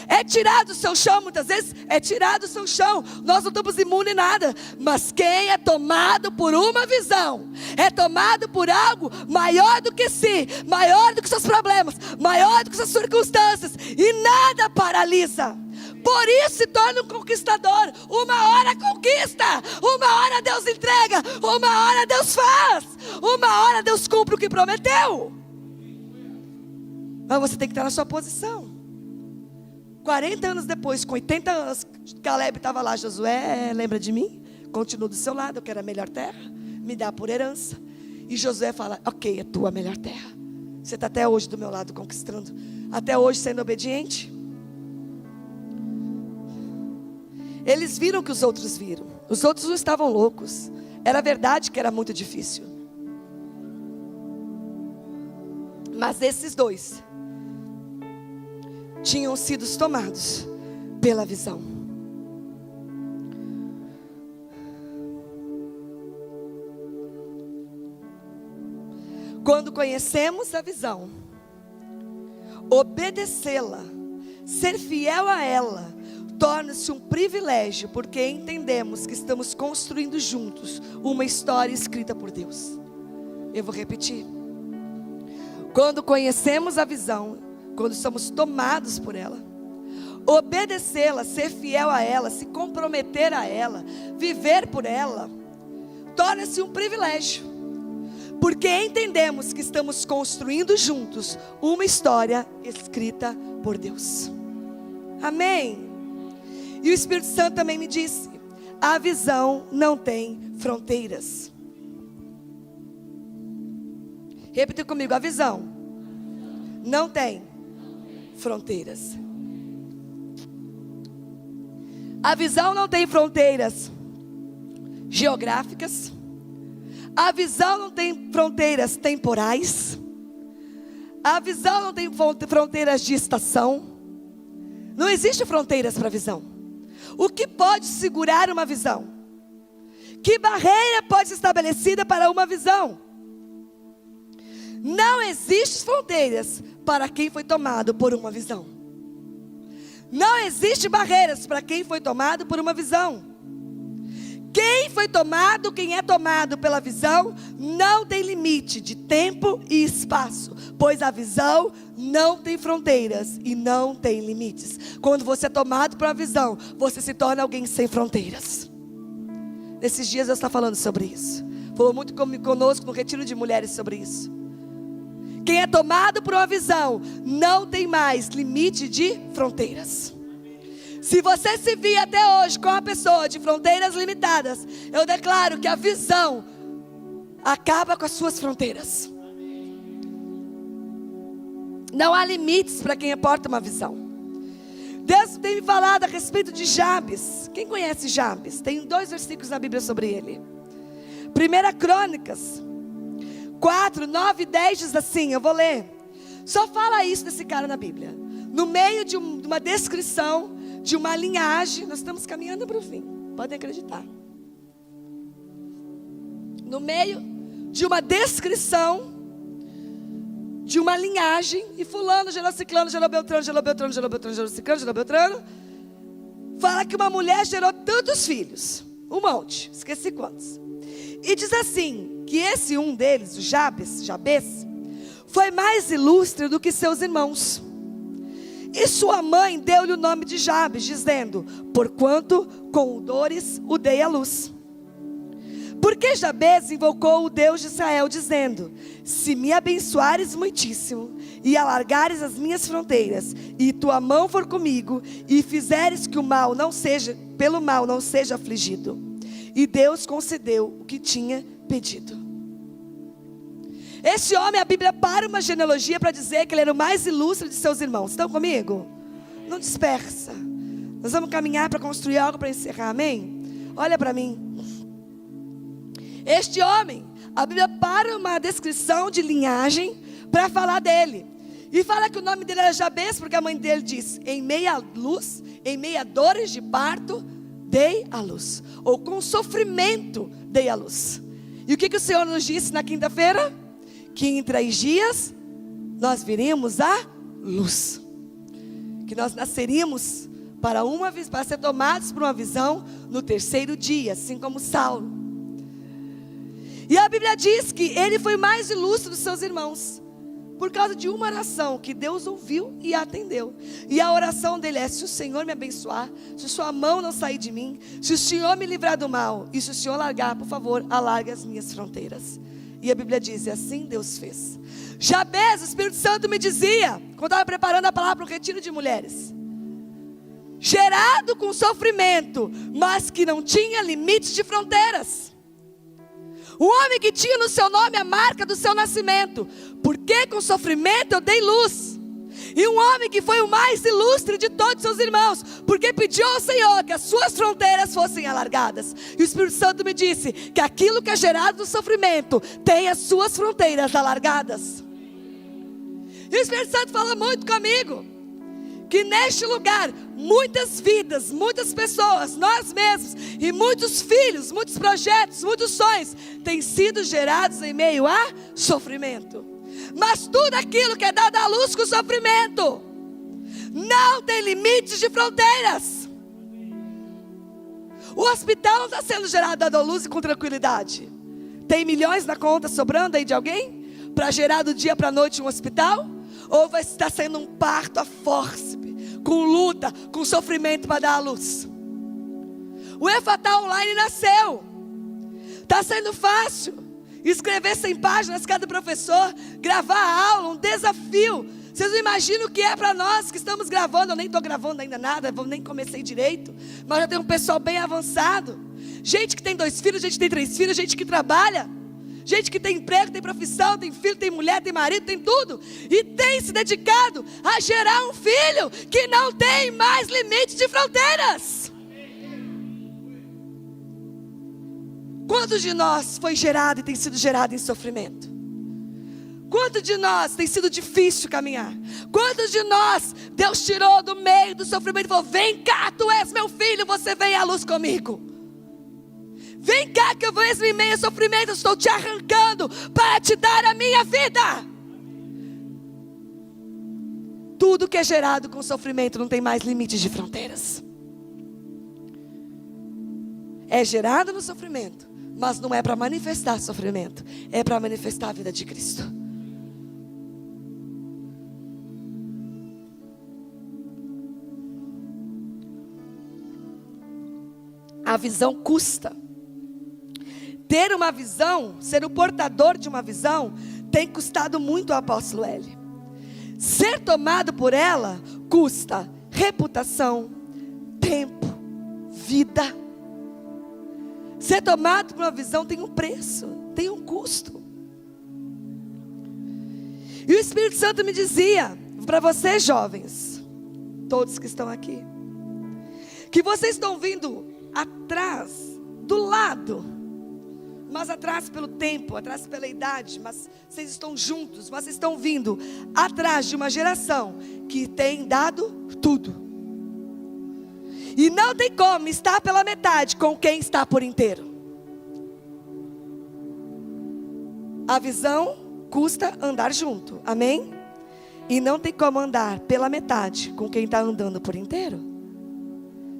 É tirado do seu chão, muitas vezes é tirado do seu chão. Nós não estamos imunes a nada. Mas quem é tomado por uma visão, é tomado por algo maior do que si, maior do que seus problemas, maior do que suas circunstâncias, e nada paralisa. Por isso se torna um conquistador. Uma hora conquista, uma hora Deus entrega, uma hora Deus faz, uma hora Deus cumpre o que prometeu. Mas você tem que estar na sua posição. 40 anos depois, com 80 anos, Caleb estava lá: Josué, lembra de mim? Continuo do seu lado, eu quero a melhor terra, me dá por herança. E Josué fala: ok, é tua melhor terra. Você está até hoje do meu lado conquistando, até hoje sendo obediente. Eles viram o que os outros viram. Os outros não estavam loucos. Era verdade que era muito difícil. Mas esses 2 tinham sido tomados pela visão. Quando conhecemos a visão, obedecê-la, ser fiel a ela, torna-se um privilégio, porque entendemos que estamos construindo juntos uma história escrita por Deus. Eu vou repetir. Quando conhecemos a visão, quando somos tomados por ela, obedecê-la, ser fiel a ela, se comprometer a ela, viver por ela, torna-se um privilégio, porque entendemos que estamos construindo juntos uma história escrita por Deus. Amém? E o Espírito Santo também me disse: a visão não tem fronteiras. Repita comigo: a visão não tem fronteiras. A visão não tem fronteiras geográficas. A visão não tem fronteiras temporais. A visão não tem fronteiras de estação. Não existe fronteiras para a visão. O que pode segurar uma visão? Que barreira pode ser estabelecida para uma visão? Não existem fronteiras para quem foi tomado por uma visão. Não existe barreiras para quem foi tomado por uma visão. Quem é tomado pela visão, não tem limite de tempo e espaço, pois a visão não tem fronteiras e não tem limites. Quando você é tomado por uma visão, você se torna alguém sem fronteiras. Nesses dias Deus está falando sobre isso. Falou muito conosco no retiro de mulheres sobre isso. Quem é tomado por uma visão, não tem mais limite de fronteiras. Se você se vir até hoje com uma pessoa de fronteiras limitadas, eu declaro que a visão acaba com as suas fronteiras. Não há limites para quem porta uma visão. Deus tem me falado a respeito de Jabes. Quem conhece Jabes? Tem 2 versículos na Bíblia sobre ele. 1 Crônicas 4, 9 e 10 diz assim, eu vou ler. Só fala isso desse cara na Bíblia. No meio de uma descrição de uma linhagem, nós estamos caminhando para o fim, podem acreditar. No meio de uma descrição de uma linhagem, e fulano, gerou ciclano, gerou beltrano, gerou beltrano, gerou beltrano, gerou ciclano, gerou beltrano. Fala que uma mulher gerou tantos filhos, um monte, esqueci quantos. E diz assim, que esse um deles, o Jabes, foi mais ilustre do que seus irmãos. E sua mãe deu-lhe o nome de Jabes, dizendo, porquanto com dores o dei à luz. Porque Jabes invocou o Deus de Israel, dizendo, se me abençoares muitíssimo, e alargares as minhas fronteiras, e tua mão for comigo, e fizeres que pelo mal não seja afligido. E Deus concedeu o que tinha pedido. Este homem, a Bíblia para uma genealogia para dizer que ele era o mais ilustre de seus irmãos. Estão comigo? Não dispersa. Nós vamos caminhar para construir algo para encerrar, amém? Olha para mim. Este homem, a Bíblia para uma descrição de linhagem para falar dele. E fala que o nome dele era Jabes, porque a mãe dele diz, em meia luz, em meia dores de parto, dei a luz. Ou com sofrimento, dei a luz. E o que o Senhor nos disse na quinta-feira? Que em 3 dias, nós viríamos a luz. Que nós nasceríamos para ser tomados por uma visão no 3º dia, assim como Saulo. E a Bíblia diz que ele foi mais ilustre dos seus irmãos, por causa de uma oração que Deus ouviu e atendeu. E a oração dele é, se o Senhor me abençoar, se sua mão não sair de mim, se o Senhor me livrar do mal, e se o Senhor largar, por favor, alargue as minhas fronteiras. E a Bíblia diz, e assim Deus fez. Jabes, o Espírito Santo me dizia, quando estava preparando a palavra para o retiro de mulheres, gerado com sofrimento, mas que não tinha limite de fronteiras. Um homem que tinha no seu nome a marca do seu nascimento, porque com sofrimento eu dei luz. E um homem que foi o mais ilustre de todos seus irmãos, porque pediu ao Senhor que as suas fronteiras fossem alargadas. E o Espírito Santo me disse que aquilo que é gerado do sofrimento tem as suas fronteiras alargadas. E o Espírito Santo fala muito comigo, que neste lugar, muitas vidas, muitas pessoas, nós mesmos, e muitos filhos, muitos projetos, muitos sonhos, têm sido gerados em meio a sofrimento. Mas tudo aquilo que é dado à luz com sofrimento, não tem limites de fronteiras. O hospital não está sendo gerado dado à luz e com tranquilidade. Tem milhões na conta sobrando aí de alguém, para gerar do dia para a noite um hospital? Ou vai estar sendo um parto a fórceps, com luta, com sofrimento para dar à luz? O Efatá Online nasceu. Está sendo fácil escrever 100 páginas cada professor, gravar a aula, um desafio. Vocês não imaginam o que é para nós que estamos gravando. Eu nem estou gravando ainda nada, nem comecei direito, mas já tem um pessoal bem avançado. Gente que tem 2 filhos, gente que tem 3 filhos, gente que trabalha, gente que tem emprego, tem profissão, tem filho, tem mulher, tem marido, tem tudo. E tem se dedicado a gerar um filho que não tem mais limite de fronteiras. Quantos de nós foi gerado e tem sido gerado em sofrimento? Quantos de nós tem sido difícil caminhar? Quantos de nós Deus tirou do meio do sofrimento e falou, vem cá, tu és meu filho, você vem à luz comigo. Vem cá que eu vou em meio ao sofrimento, eu estou te arrancando para te dar a minha vida. Tudo que é gerado com sofrimento não tem mais limites de fronteiras. É gerado no sofrimento, mas não é para manifestar sofrimento, é para manifestar a vida de Cristo. A visão custa. Ter uma visão, ser o portador de uma visão, tem custado muito ao apóstolo L. Ser tomado por ela custa reputação, tempo, vida. Ser tomado por uma visão tem um preço, tem um custo. E o Espírito Santo me dizia, para vocês jovens, todos que estão aqui. Que vocês estão vindo atrás, do lado, mas atrás pelo tempo, atrás pela idade, mas vocês estão juntos, mas vocês estão vindo atrás de uma geração que tem dado tudo. E não tem como estar pela metade com quem está por inteiro. A visão custa andar junto, amém? E não tem como andar pela metade com quem está andando por inteiro.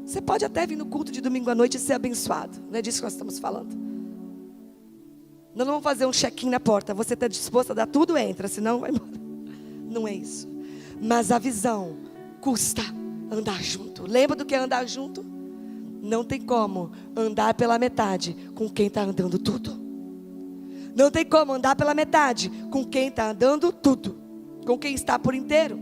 Você pode até vir no culto de domingo à noite e ser abençoado. Não é disso que nós estamos falando. Nós não vamos fazer um check-in na porta. Você está disposto a dar tudo, entra, senão vai embora. Não é isso. Mas a visão custa andar junto. Lembra do que é andar junto? Não tem como andar pela metade com quem está andando tudo. Não tem como andar pela metade com quem está andando tudo. Com quem está por inteiro.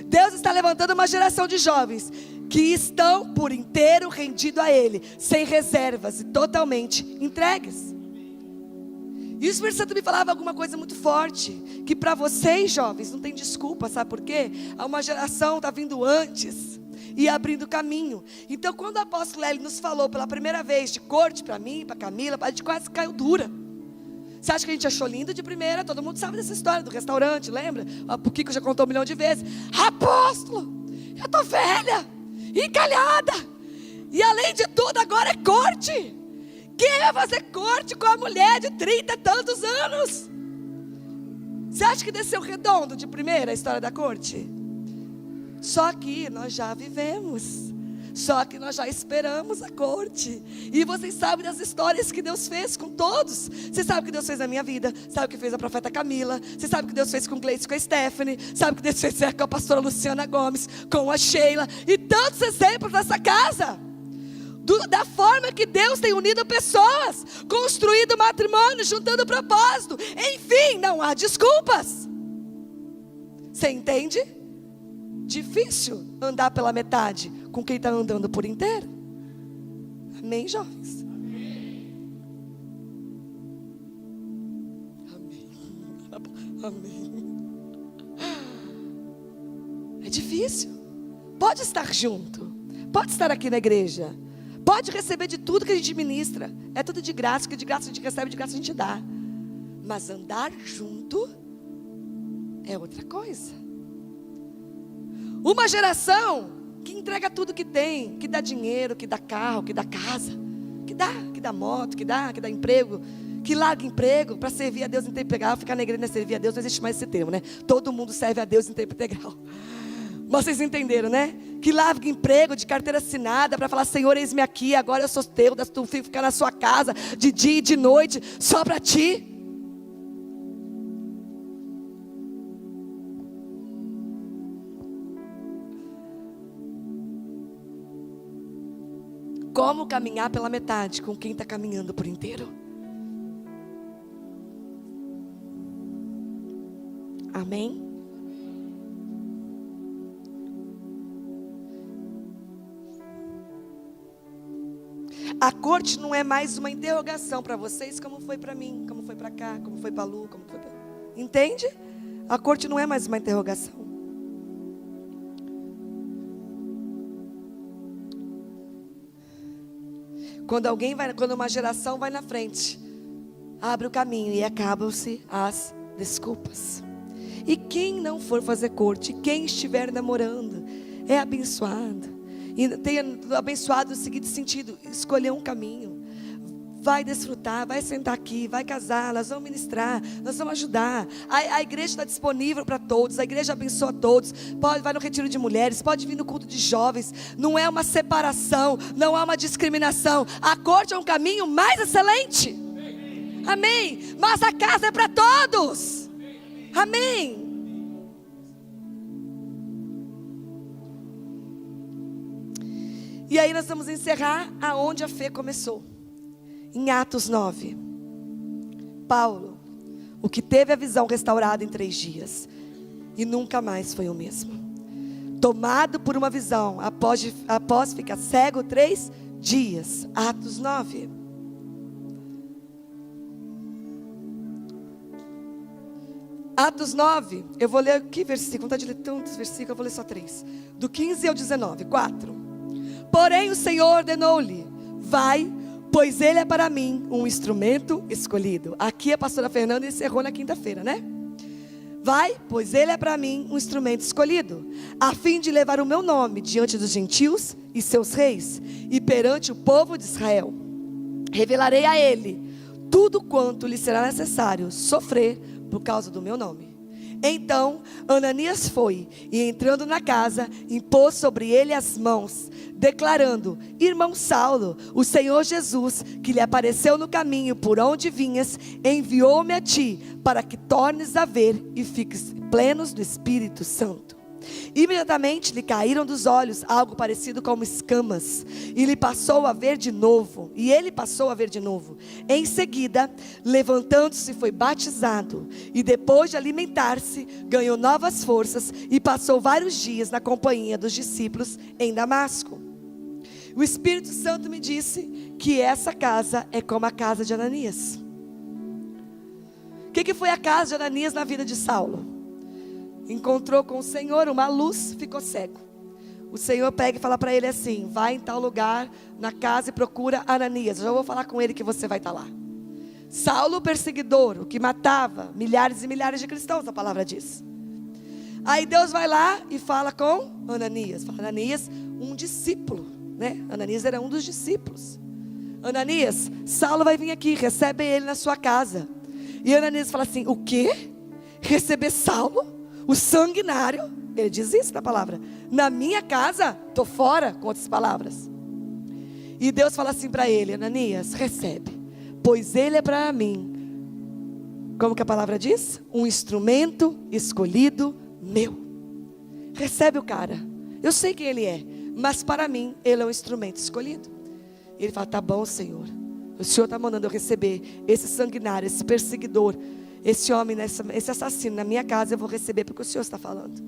Deus está levantando uma geração de jovens que estão por inteiro rendido a Ele, sem reservas e totalmente entregues. E o Espírito Santo me falava alguma coisa muito forte, que para vocês jovens não tem desculpa, sabe por quê? Há uma geração está vindo antes e abrindo caminho. Então quando o apóstolo Hélio nos falou pela primeira vez de corte para mim, para Camila, a gente quase caiu dura. Você acha que a gente achou lindo de primeira? Todo mundo sabe dessa história do restaurante, lembra? O Kiko já contou 1 milhão de vezes. Apóstolo, eu estou velha, encalhada, e além de tudo agora é corte. Quem vai fazer corte com a mulher de 30 e tantos anos? Você acha que desceu redondo de primeira a história da corte? Só que nós já vivemos. Só que nós já esperamos a corte. E vocês sabem das histórias que Deus fez com todos. Você sabe o que Deus fez na minha vida. Sabe o que fez a profeta Camila. Você sabe o que Deus fez com o Gleice, com a Stephanie. Sabe o que Deus fez com a pastora Luciana Gomes, com a Sheila. E tantos exemplos nessa casa. Da forma que Deus tem unido pessoas, construído matrimônio, juntando propósito. Enfim, não há desculpas. Você entende? Difícil andar pela metade com quem está andando por inteiro. Amém, jovens? Amém. Amém. É difícil. Pode estar junto, pode estar aqui na igreja, pode receber de tudo que a gente ministra. É tudo de graça, que de graça a gente recebe, de graça a gente dá. Mas andar junto é outra coisa. Uma geração que entrega tudo que tem, que dá dinheiro, que dá carro, que dá casa, que dá moto, que dá emprego, que larga emprego para servir a Deus em tempo integral. Ficar na igreja não é servir a Deus, não existe mais esse termo, né? Todo mundo serve a Deus em tempo integral. Mas vocês entenderam, né? Que larga emprego de carteira assinada para falar: Senhor, eis-me aqui, agora eu sou teu, das tu ficar na sua casa de dia e de noite, só para ti. Como caminhar pela metade com quem está caminhando por inteiro? Amém? A corte não é mais uma interrogação para vocês, como foi para mim, como foi para cá, como foi para Lu, como foi para... Entende? A corte não é mais uma interrogação. Quando uma geração vai na frente, abre o caminho e acabam-se as desculpas. E quem não for fazer corte, quem estiver namorando, é abençoado. E tem abençoado no seguinte sentido: escolher um caminho. Vai desfrutar, vai sentar aqui, vai casar, nós vamos ministrar, nós vamos ajudar. A igreja está disponível para todos, a igreja abençoa todos. Vai no retiro de mulheres, pode vir no culto de jovens. Não é uma separação, não há uma discriminação. A corte é um caminho mais excelente. Amém. Mas a casa é para todos. Amém. E aí nós vamos encerrar aonde a fé começou. Em Atos 9, Paulo, o que teve a visão restaurada em 3 dias, e nunca mais foi o mesmo. Tomado por uma visão, após ficar cego 3 dias. Atos 9. Atos 9, eu vou ler que versículo? Vontade de ler tantos versículos, eu vou ler só 3. Do 15 ao 19, 4. Porém o Senhor ordenou-lhe: vai, pois ele é para mim um instrumento escolhido. Aqui a pastora Fernanda encerrou na quinta-feira, né? Vai, pois ele é para mim um instrumento escolhido, a fim de levar o meu nome diante dos gentios e seus reis, e perante o povo de Israel. Revelarei a ele tudo quanto lhe será necessário sofrer por causa do meu nome. Então Ananias foi, e entrando na casa, impôs sobre ele as mãos, declarando: irmão Saulo, o Senhor Jesus, que lhe apareceu no caminho por onde vinhas, enviou-me a ti, para que tornes a ver e fiques plenos do Espírito Santo. Imediatamente lhe caíram dos olhos algo parecido como escamas, e ele passou a ver de novo. Em seguida, levantando-se, foi batizado, e depois de alimentar-se, ganhou novas forças, e passou vários dias na companhia dos discípulos em Damasco. O Espírito Santo me disse que essa casa é como a casa de Ananias. O que foi a casa de Ananias na vida de Saulo? Encontrou com o Senhor, uma luz, ficou cego. O Senhor pega e fala para ele assim: vai em tal lugar, na casa, e procura Ananias. Eu já vou falar com ele que você vai estar lá. Saulo, o perseguidor, o que matava milhares e milhares de cristãos, a palavra diz. Aí Deus vai lá e fala com Ananias. Fala: Ananias, um discípulo, né? Ananias era um dos discípulos. Ananias, Saulo vai vir aqui, recebe ele na sua casa. E Ananias fala assim: o quê? Receber Saulo? O sanguinário? Ele diz isso na palavra: na minha casa? Estou fora, com outras palavras. E Deus fala assim para ele: Ananias, recebe, pois ele é para mim, como que a palavra diz? Um instrumento escolhido meu. Recebe o cara. Eu sei quem ele é, mas para mim ele é um instrumento escolhido. E ele fala: tá bom, Senhor, o Senhor está mandando eu receber esse sanguinário, esse perseguidor, esse homem, esse assassino na minha casa. Eu vou receber porque o Senhor está falando.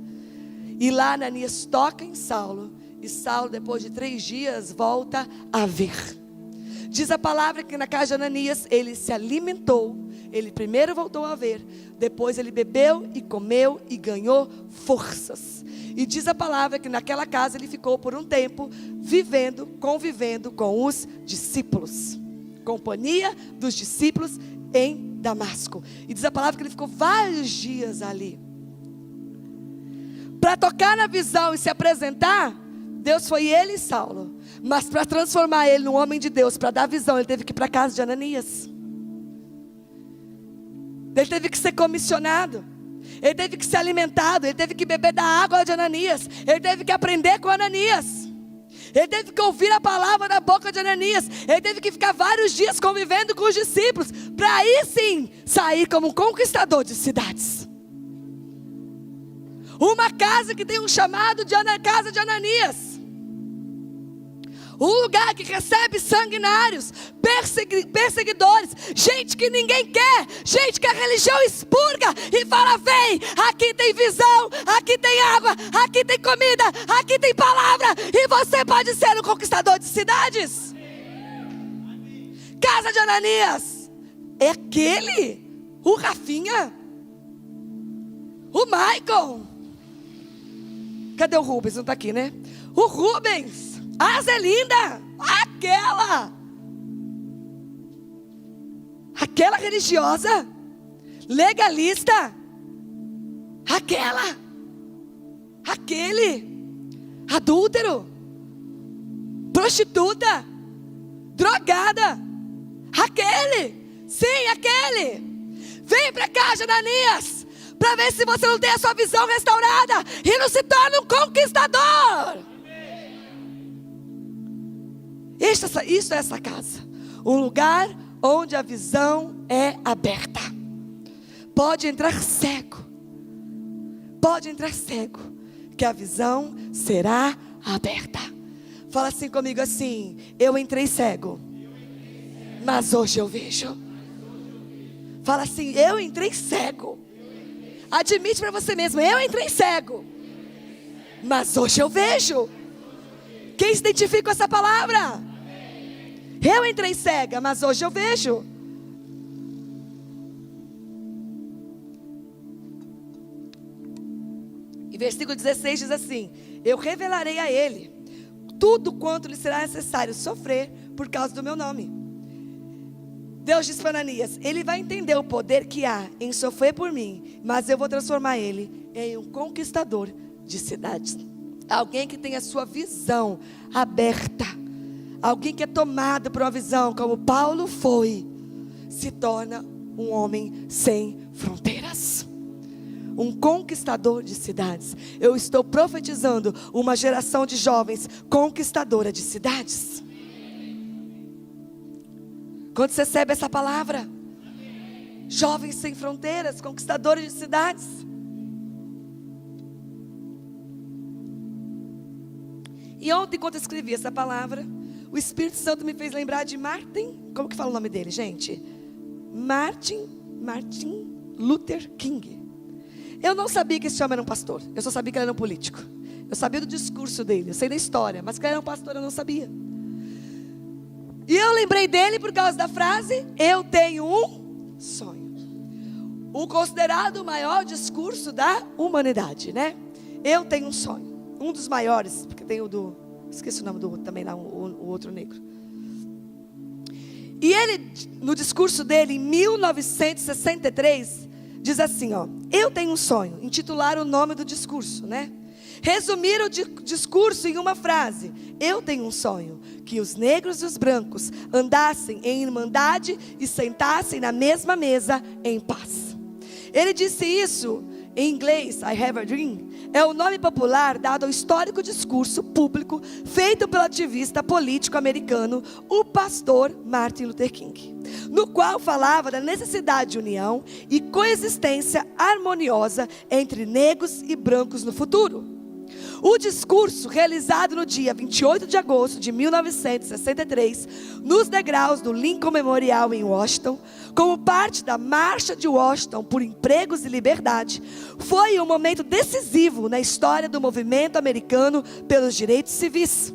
E lá Ananias toca em Saulo, e Saulo, depois de 3 dias, volta a ver. Diz a palavra que na casa de Ananias ele se alimentou. Ele primeiro voltou a ver, depois ele bebeu e comeu e ganhou forças. E diz a palavra que naquela casa ele ficou por um tempo convivendo com os discípulos, companhia dos discípulos em Damasco. E diz a palavra que ele ficou vários dias ali. Para tocar na visão e se apresentar, Deus foi ele e Saulo. Mas para transformar ele num homem de Deus, para dar visão, ele teve que ir para a casa de Ananias. Ele teve que ser comissionado. Ele teve que ser alimentado. Ele teve que beber da água de Ananias. Ele teve que aprender com Ananias. Ele teve que ouvir a palavra da boca de Ananias. Ele teve que ficar vários dias convivendo com os discípulos, para aí sim sair como um conquistador de cidades. Uma casa que tem um chamado de casa de Ananias. Um lugar que recebe sanguinários, perseguidores, gente que ninguém quer, gente que a religião expurga e fala: vem, aqui tem visão, aqui tem água, aqui tem comida, aqui tem palavra, e você pode ser um conquistador de cidades. Casa de Ananias é aquele, o Rafinha, o Michael. Cadê o Rubens? Não está aqui, né? O Rubens, a Zelinda, aquela religiosa, legalista, aquele adúltero, prostituta, drogada, aquele, vem para cá, Ananias, para ver se você não tem a sua visão restaurada e não se torna um conquistador. Isso é essa casa, um lugar onde a visão é aberta. Pode entrar cego, que a visão será aberta. Fala assim comigo assim: eu entrei cego, mas hoje eu vejo. Fala assim: eu entrei cego. Admite para você mesmo: eu entrei cego, mas hoje eu vejo. Quem se identifica com essa palavra? Eu entrei cega, mas hoje eu vejo. E versículo 16 diz assim: eu revelarei a ele tudo quanto lhe será necessário sofrer por causa do meu nome. Deus diz para Ananias: ele vai entender o poder que há em sofrer por mim, mas eu vou transformar ele em um conquistador de cidades. Alguém que tem a sua visão aberta, alguém que é tomado por uma visão, como Paulo foi, se torna um homem sem fronteiras, um conquistador de cidades. Eu estou profetizando uma geração de jovens conquistadora de cidades. Quando você recebe essa palavra, jovens sem fronteiras, conquistadores de cidades. E ontem, quando eu escrevi essa palavra, o Espírito Santo me fez lembrar de Martin, como que fala o nome dele, gente? Martin Luther King. Eu não sabia que esse homem era um pastor, eu só sabia que ele era um político. Eu sabia do discurso dele, eu sei da história, mas que ele era um pastor eu não sabia. E eu lembrei dele por causa da frase: eu tenho um sonho. O considerado o maior discurso da humanidade, né? Eu tenho um sonho. Um dos maiores, porque tem o do... esqueci o nome do também lá, o outro negro. E ele, no discurso dele, em 1963, diz assim, ó: eu tenho um sonho. Intitular o nome do discurso, né? Resumir o discurso em uma frase: eu tenho um sonho, que os negros e os brancos andassem em irmandade e sentassem na mesma mesa em paz. Ele disse isso em inglês, I have a dream. É o nome popular dado ao histórico discurso público feito pelo ativista político americano, o pastor Martin Luther King, no qual falava da necessidade de união e coexistência harmoniosa entre negros e brancos no futuro. O discurso, realizado no dia 28 de agosto de 1963, nos degraus do Lincoln Memorial em Washington, como parte da Marcha de Washington por Empregos e Liberdade, foi um momento decisivo na história do movimento americano pelos direitos civis.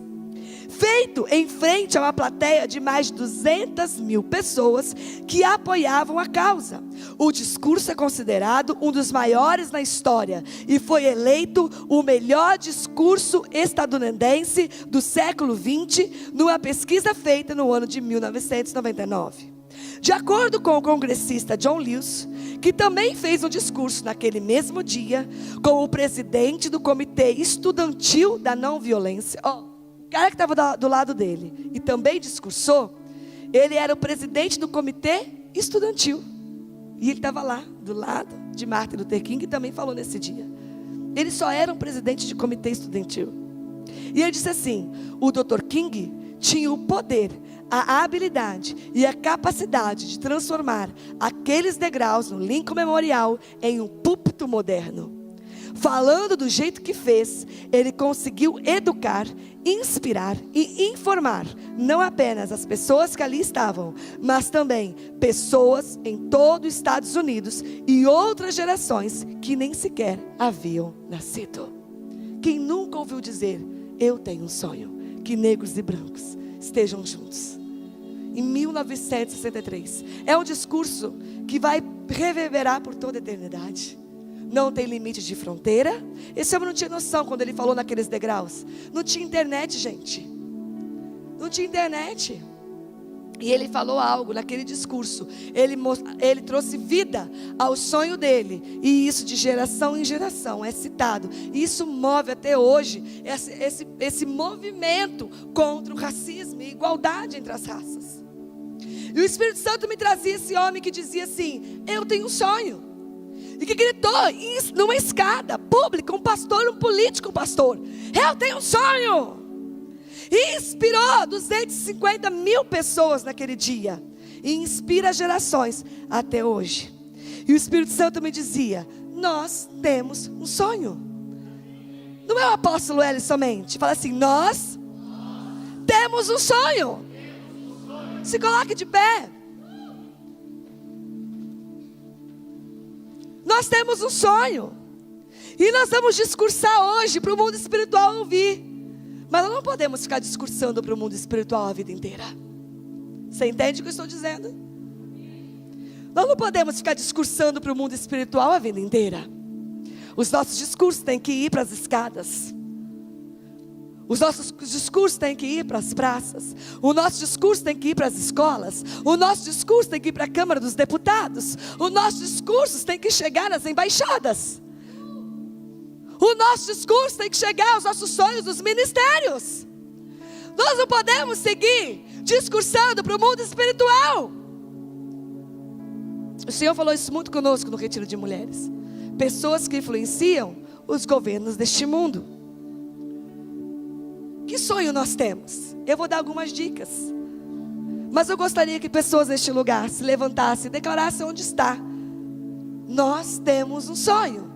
Feito em frente a uma plateia de mais de 200 mil pessoas que apoiavam a causa. O discurso é considerado um dos maiores na história e foi eleito o melhor discurso estadunidense do século XX numa pesquisa feita no ano de 1999. De acordo com o congressista John Lewis, que também fez um discurso naquele mesmo dia, como o presidente do Comitê Estudantil da Não Violência, o cara que estava do lado dele e também discursou, ele era o presidente do Comitê Estudantil. E ele estava lá, do lado de Martin Luther King, e também falou nesse dia. Ele só era um presidente de comitê estudantil. E ele disse assim: o Dr. King tinha o poder, a habilidade e a capacidade de transformar aqueles degraus no Lincoln Memorial em um púlpito moderno. Falando do jeito que fez, ele conseguiu educar, inspirar e informar não apenas as pessoas que ali estavam, mas também pessoas em todo os Estados Unidos e outras gerações que nem sequer haviam nascido. Quem nunca ouviu dizer: eu tenho um sonho, que negros e brancos estejam juntos? Em 1963, é um discurso que vai reverberar por toda a eternidade. Não tem limite de fronteira. Esse homem não tinha noção quando ele falou naqueles degraus. Não tinha internet, gente. Não tinha internet. E ele falou algo naquele discurso. Ele trouxe vida ao sonho dele. E isso de geração em geração é citado. E isso move até hoje esse movimento contra o racismo e igualdade entre as raças. E o Espírito Santo me trazia esse homem que dizia assim: eu tenho um sonho. E que gritou numa escada pública, um pastor, um político, um pastor: eu tenho um sonho. E inspirou 250 mil pessoas naquele dia. E inspira gerações até hoje. E o Espírito Santo me dizia: nós temos um sonho. Não é o apóstolo Hélio somente. Fala assim: nós temos um sonho. Se coloque de pé. Nós temos um sonho. E nós vamos discursar hoje para o mundo espiritual ouvir. Mas nós não podemos ficar discursando para o mundo espiritual a vida inteira. Você entende o que eu estou dizendo? Nós não podemos ficar discursando para o mundo espiritual a vida inteira. Os nossos discursos têm que ir para as escadas. Os nossos discursos têm que ir para as praças. O nosso discurso tem que ir para as escolas. O nosso discurso tem que ir para a Câmara dos Deputados. O nosso discurso tem que chegar nas embaixadas. O nosso discurso tem que chegar aos nossos sonhos dos ministérios. Nós não podemos seguir discursando para o mundo espiritual. O Senhor falou isso muito conosco no Retiro de Mulheres. Pessoas que influenciam os governos deste mundo. Que sonho nós temos? Eu vou dar algumas dicas. Mas eu gostaria que pessoas neste lugar se levantassem e declarassem onde está. Nós temos um sonho.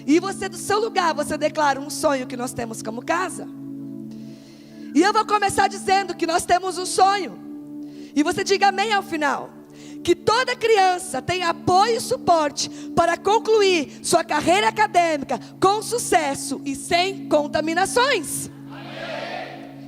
E você do seu lugar, você declara um sonho que nós temos como casa. E eu vou começar dizendo que nós temos um sonho. E você diga amém ao final. Que toda criança tenha apoio e suporte para concluir sua carreira acadêmica com sucesso e sem contaminações.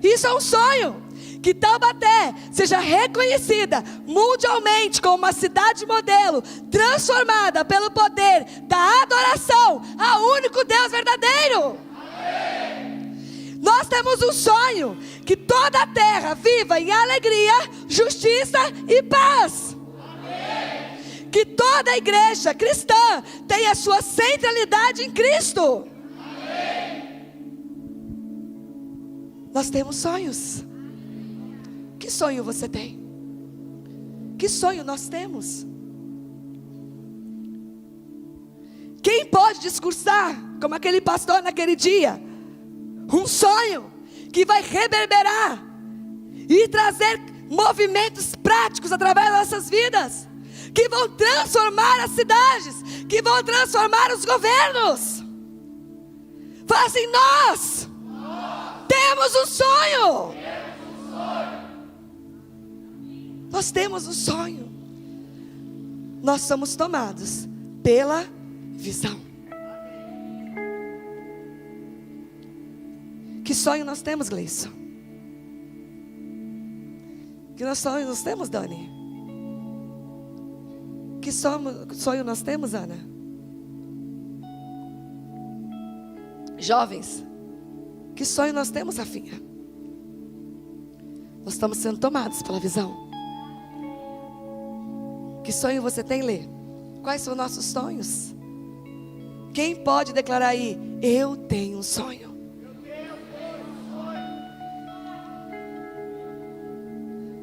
Isso é um sonho. Que Taubaté seja reconhecida mundialmente como uma cidade modelo, transformada pelo poder da adoração ao único Deus verdadeiro. Amém. Nós temos um sonho, que toda a terra viva em alegria, justiça e paz. Amém. Que toda a igreja cristã tenha sua centralidade em Cristo. Amém. Nós temos sonhos. Que sonho você tem? Que sonho nós temos? Quem pode discursar, como aquele pastor naquele dia, um sonho que vai reverberar e trazer movimentos práticos através das nossas vidas, que vão transformar as cidades, que vão transformar os governos? Fala assim: nós temos um sonho. Nós temos um sonho. Nós somos tomados pela visão. Que sonho nós temos, Gleison? Que sonho nós temos, Dani? Que sonho nós temos, Ana? Jovens, que sonho nós temos, Rafinha? Nós estamos sendo tomados pela visão. Que sonho você tem, Lê? Quais são nossos sonhos? Quem pode declarar aí: eu tenho um sonho?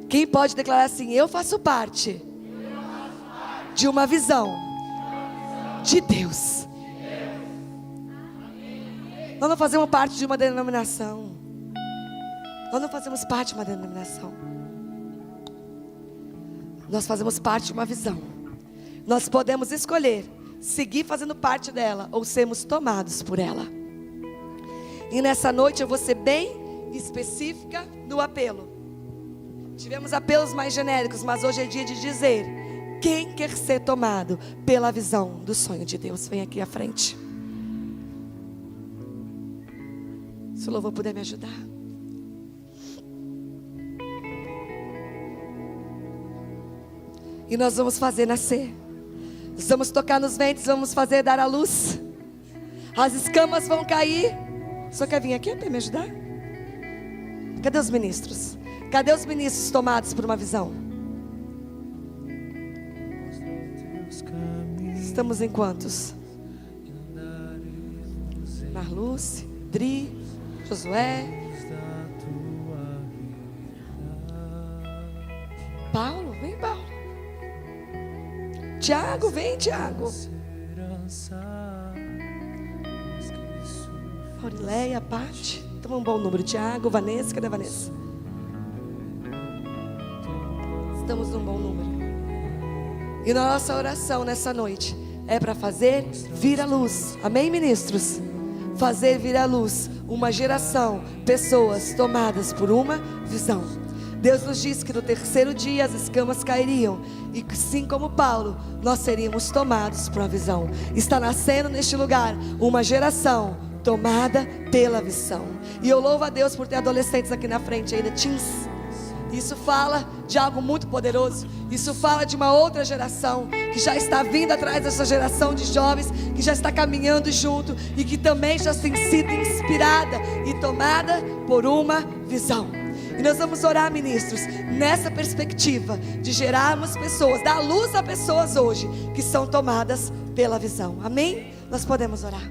Quem pode declarar assim: eu faço parte de uma visão de Deus? Nós não fazemos parte de uma denominação. Nós não fazemos parte de uma denominação. Nós fazemos parte de uma visão. Nós podemos escolher seguir fazendo parte dela ou sermos tomados por ela. E nessa noite eu vou ser bem específica no apelo. Tivemos apelos mais genéricos, mas hoje é dia de dizer: quem quer ser tomado pela visão do sonho de Deus? Vem aqui à frente. Se o louvor puder me ajudar. E nós vamos fazer nascer. Nós vamos tocar nos ventos, vamos fazer dar a luz. As escamas vão cair. Só quer vir aqui para me ajudar? Cadê os ministros? Cadê os ministros tomados por uma visão? Estamos em quantos? Marluce, Dri, Josué, Paulo, vem Paulo. Tiago, vem Tiago. Aurileia, Pati. Toma um bom número. Tiago, Vanessa, cadê a Vanessa? Estamos num bom número. E nossa oração nessa noite é para fazer vir a luz. Amém, ministros? Fazer vir a luz uma geração, pessoas tomadas por uma visão. Deus nos diz que no terceiro dia as escamas cairiam. E assim como Paulo, nós seríamos tomados por uma visão. Está nascendo neste lugar uma geração tomada pela visão. E eu louvo a Deus por ter adolescentes aqui na frente ainda, teens. Isso fala de algo muito poderoso. Isso fala de uma outra geração que já está vindo atrás dessa geração de jovens, que já está caminhando junto e que também já tem sido inspirada e tomada por uma visão. E nós vamos orar, ministros, nessa perspectiva de gerarmos pessoas, dar luz a pessoas hoje que são tomadas pela visão. Amém? Nós podemos orar.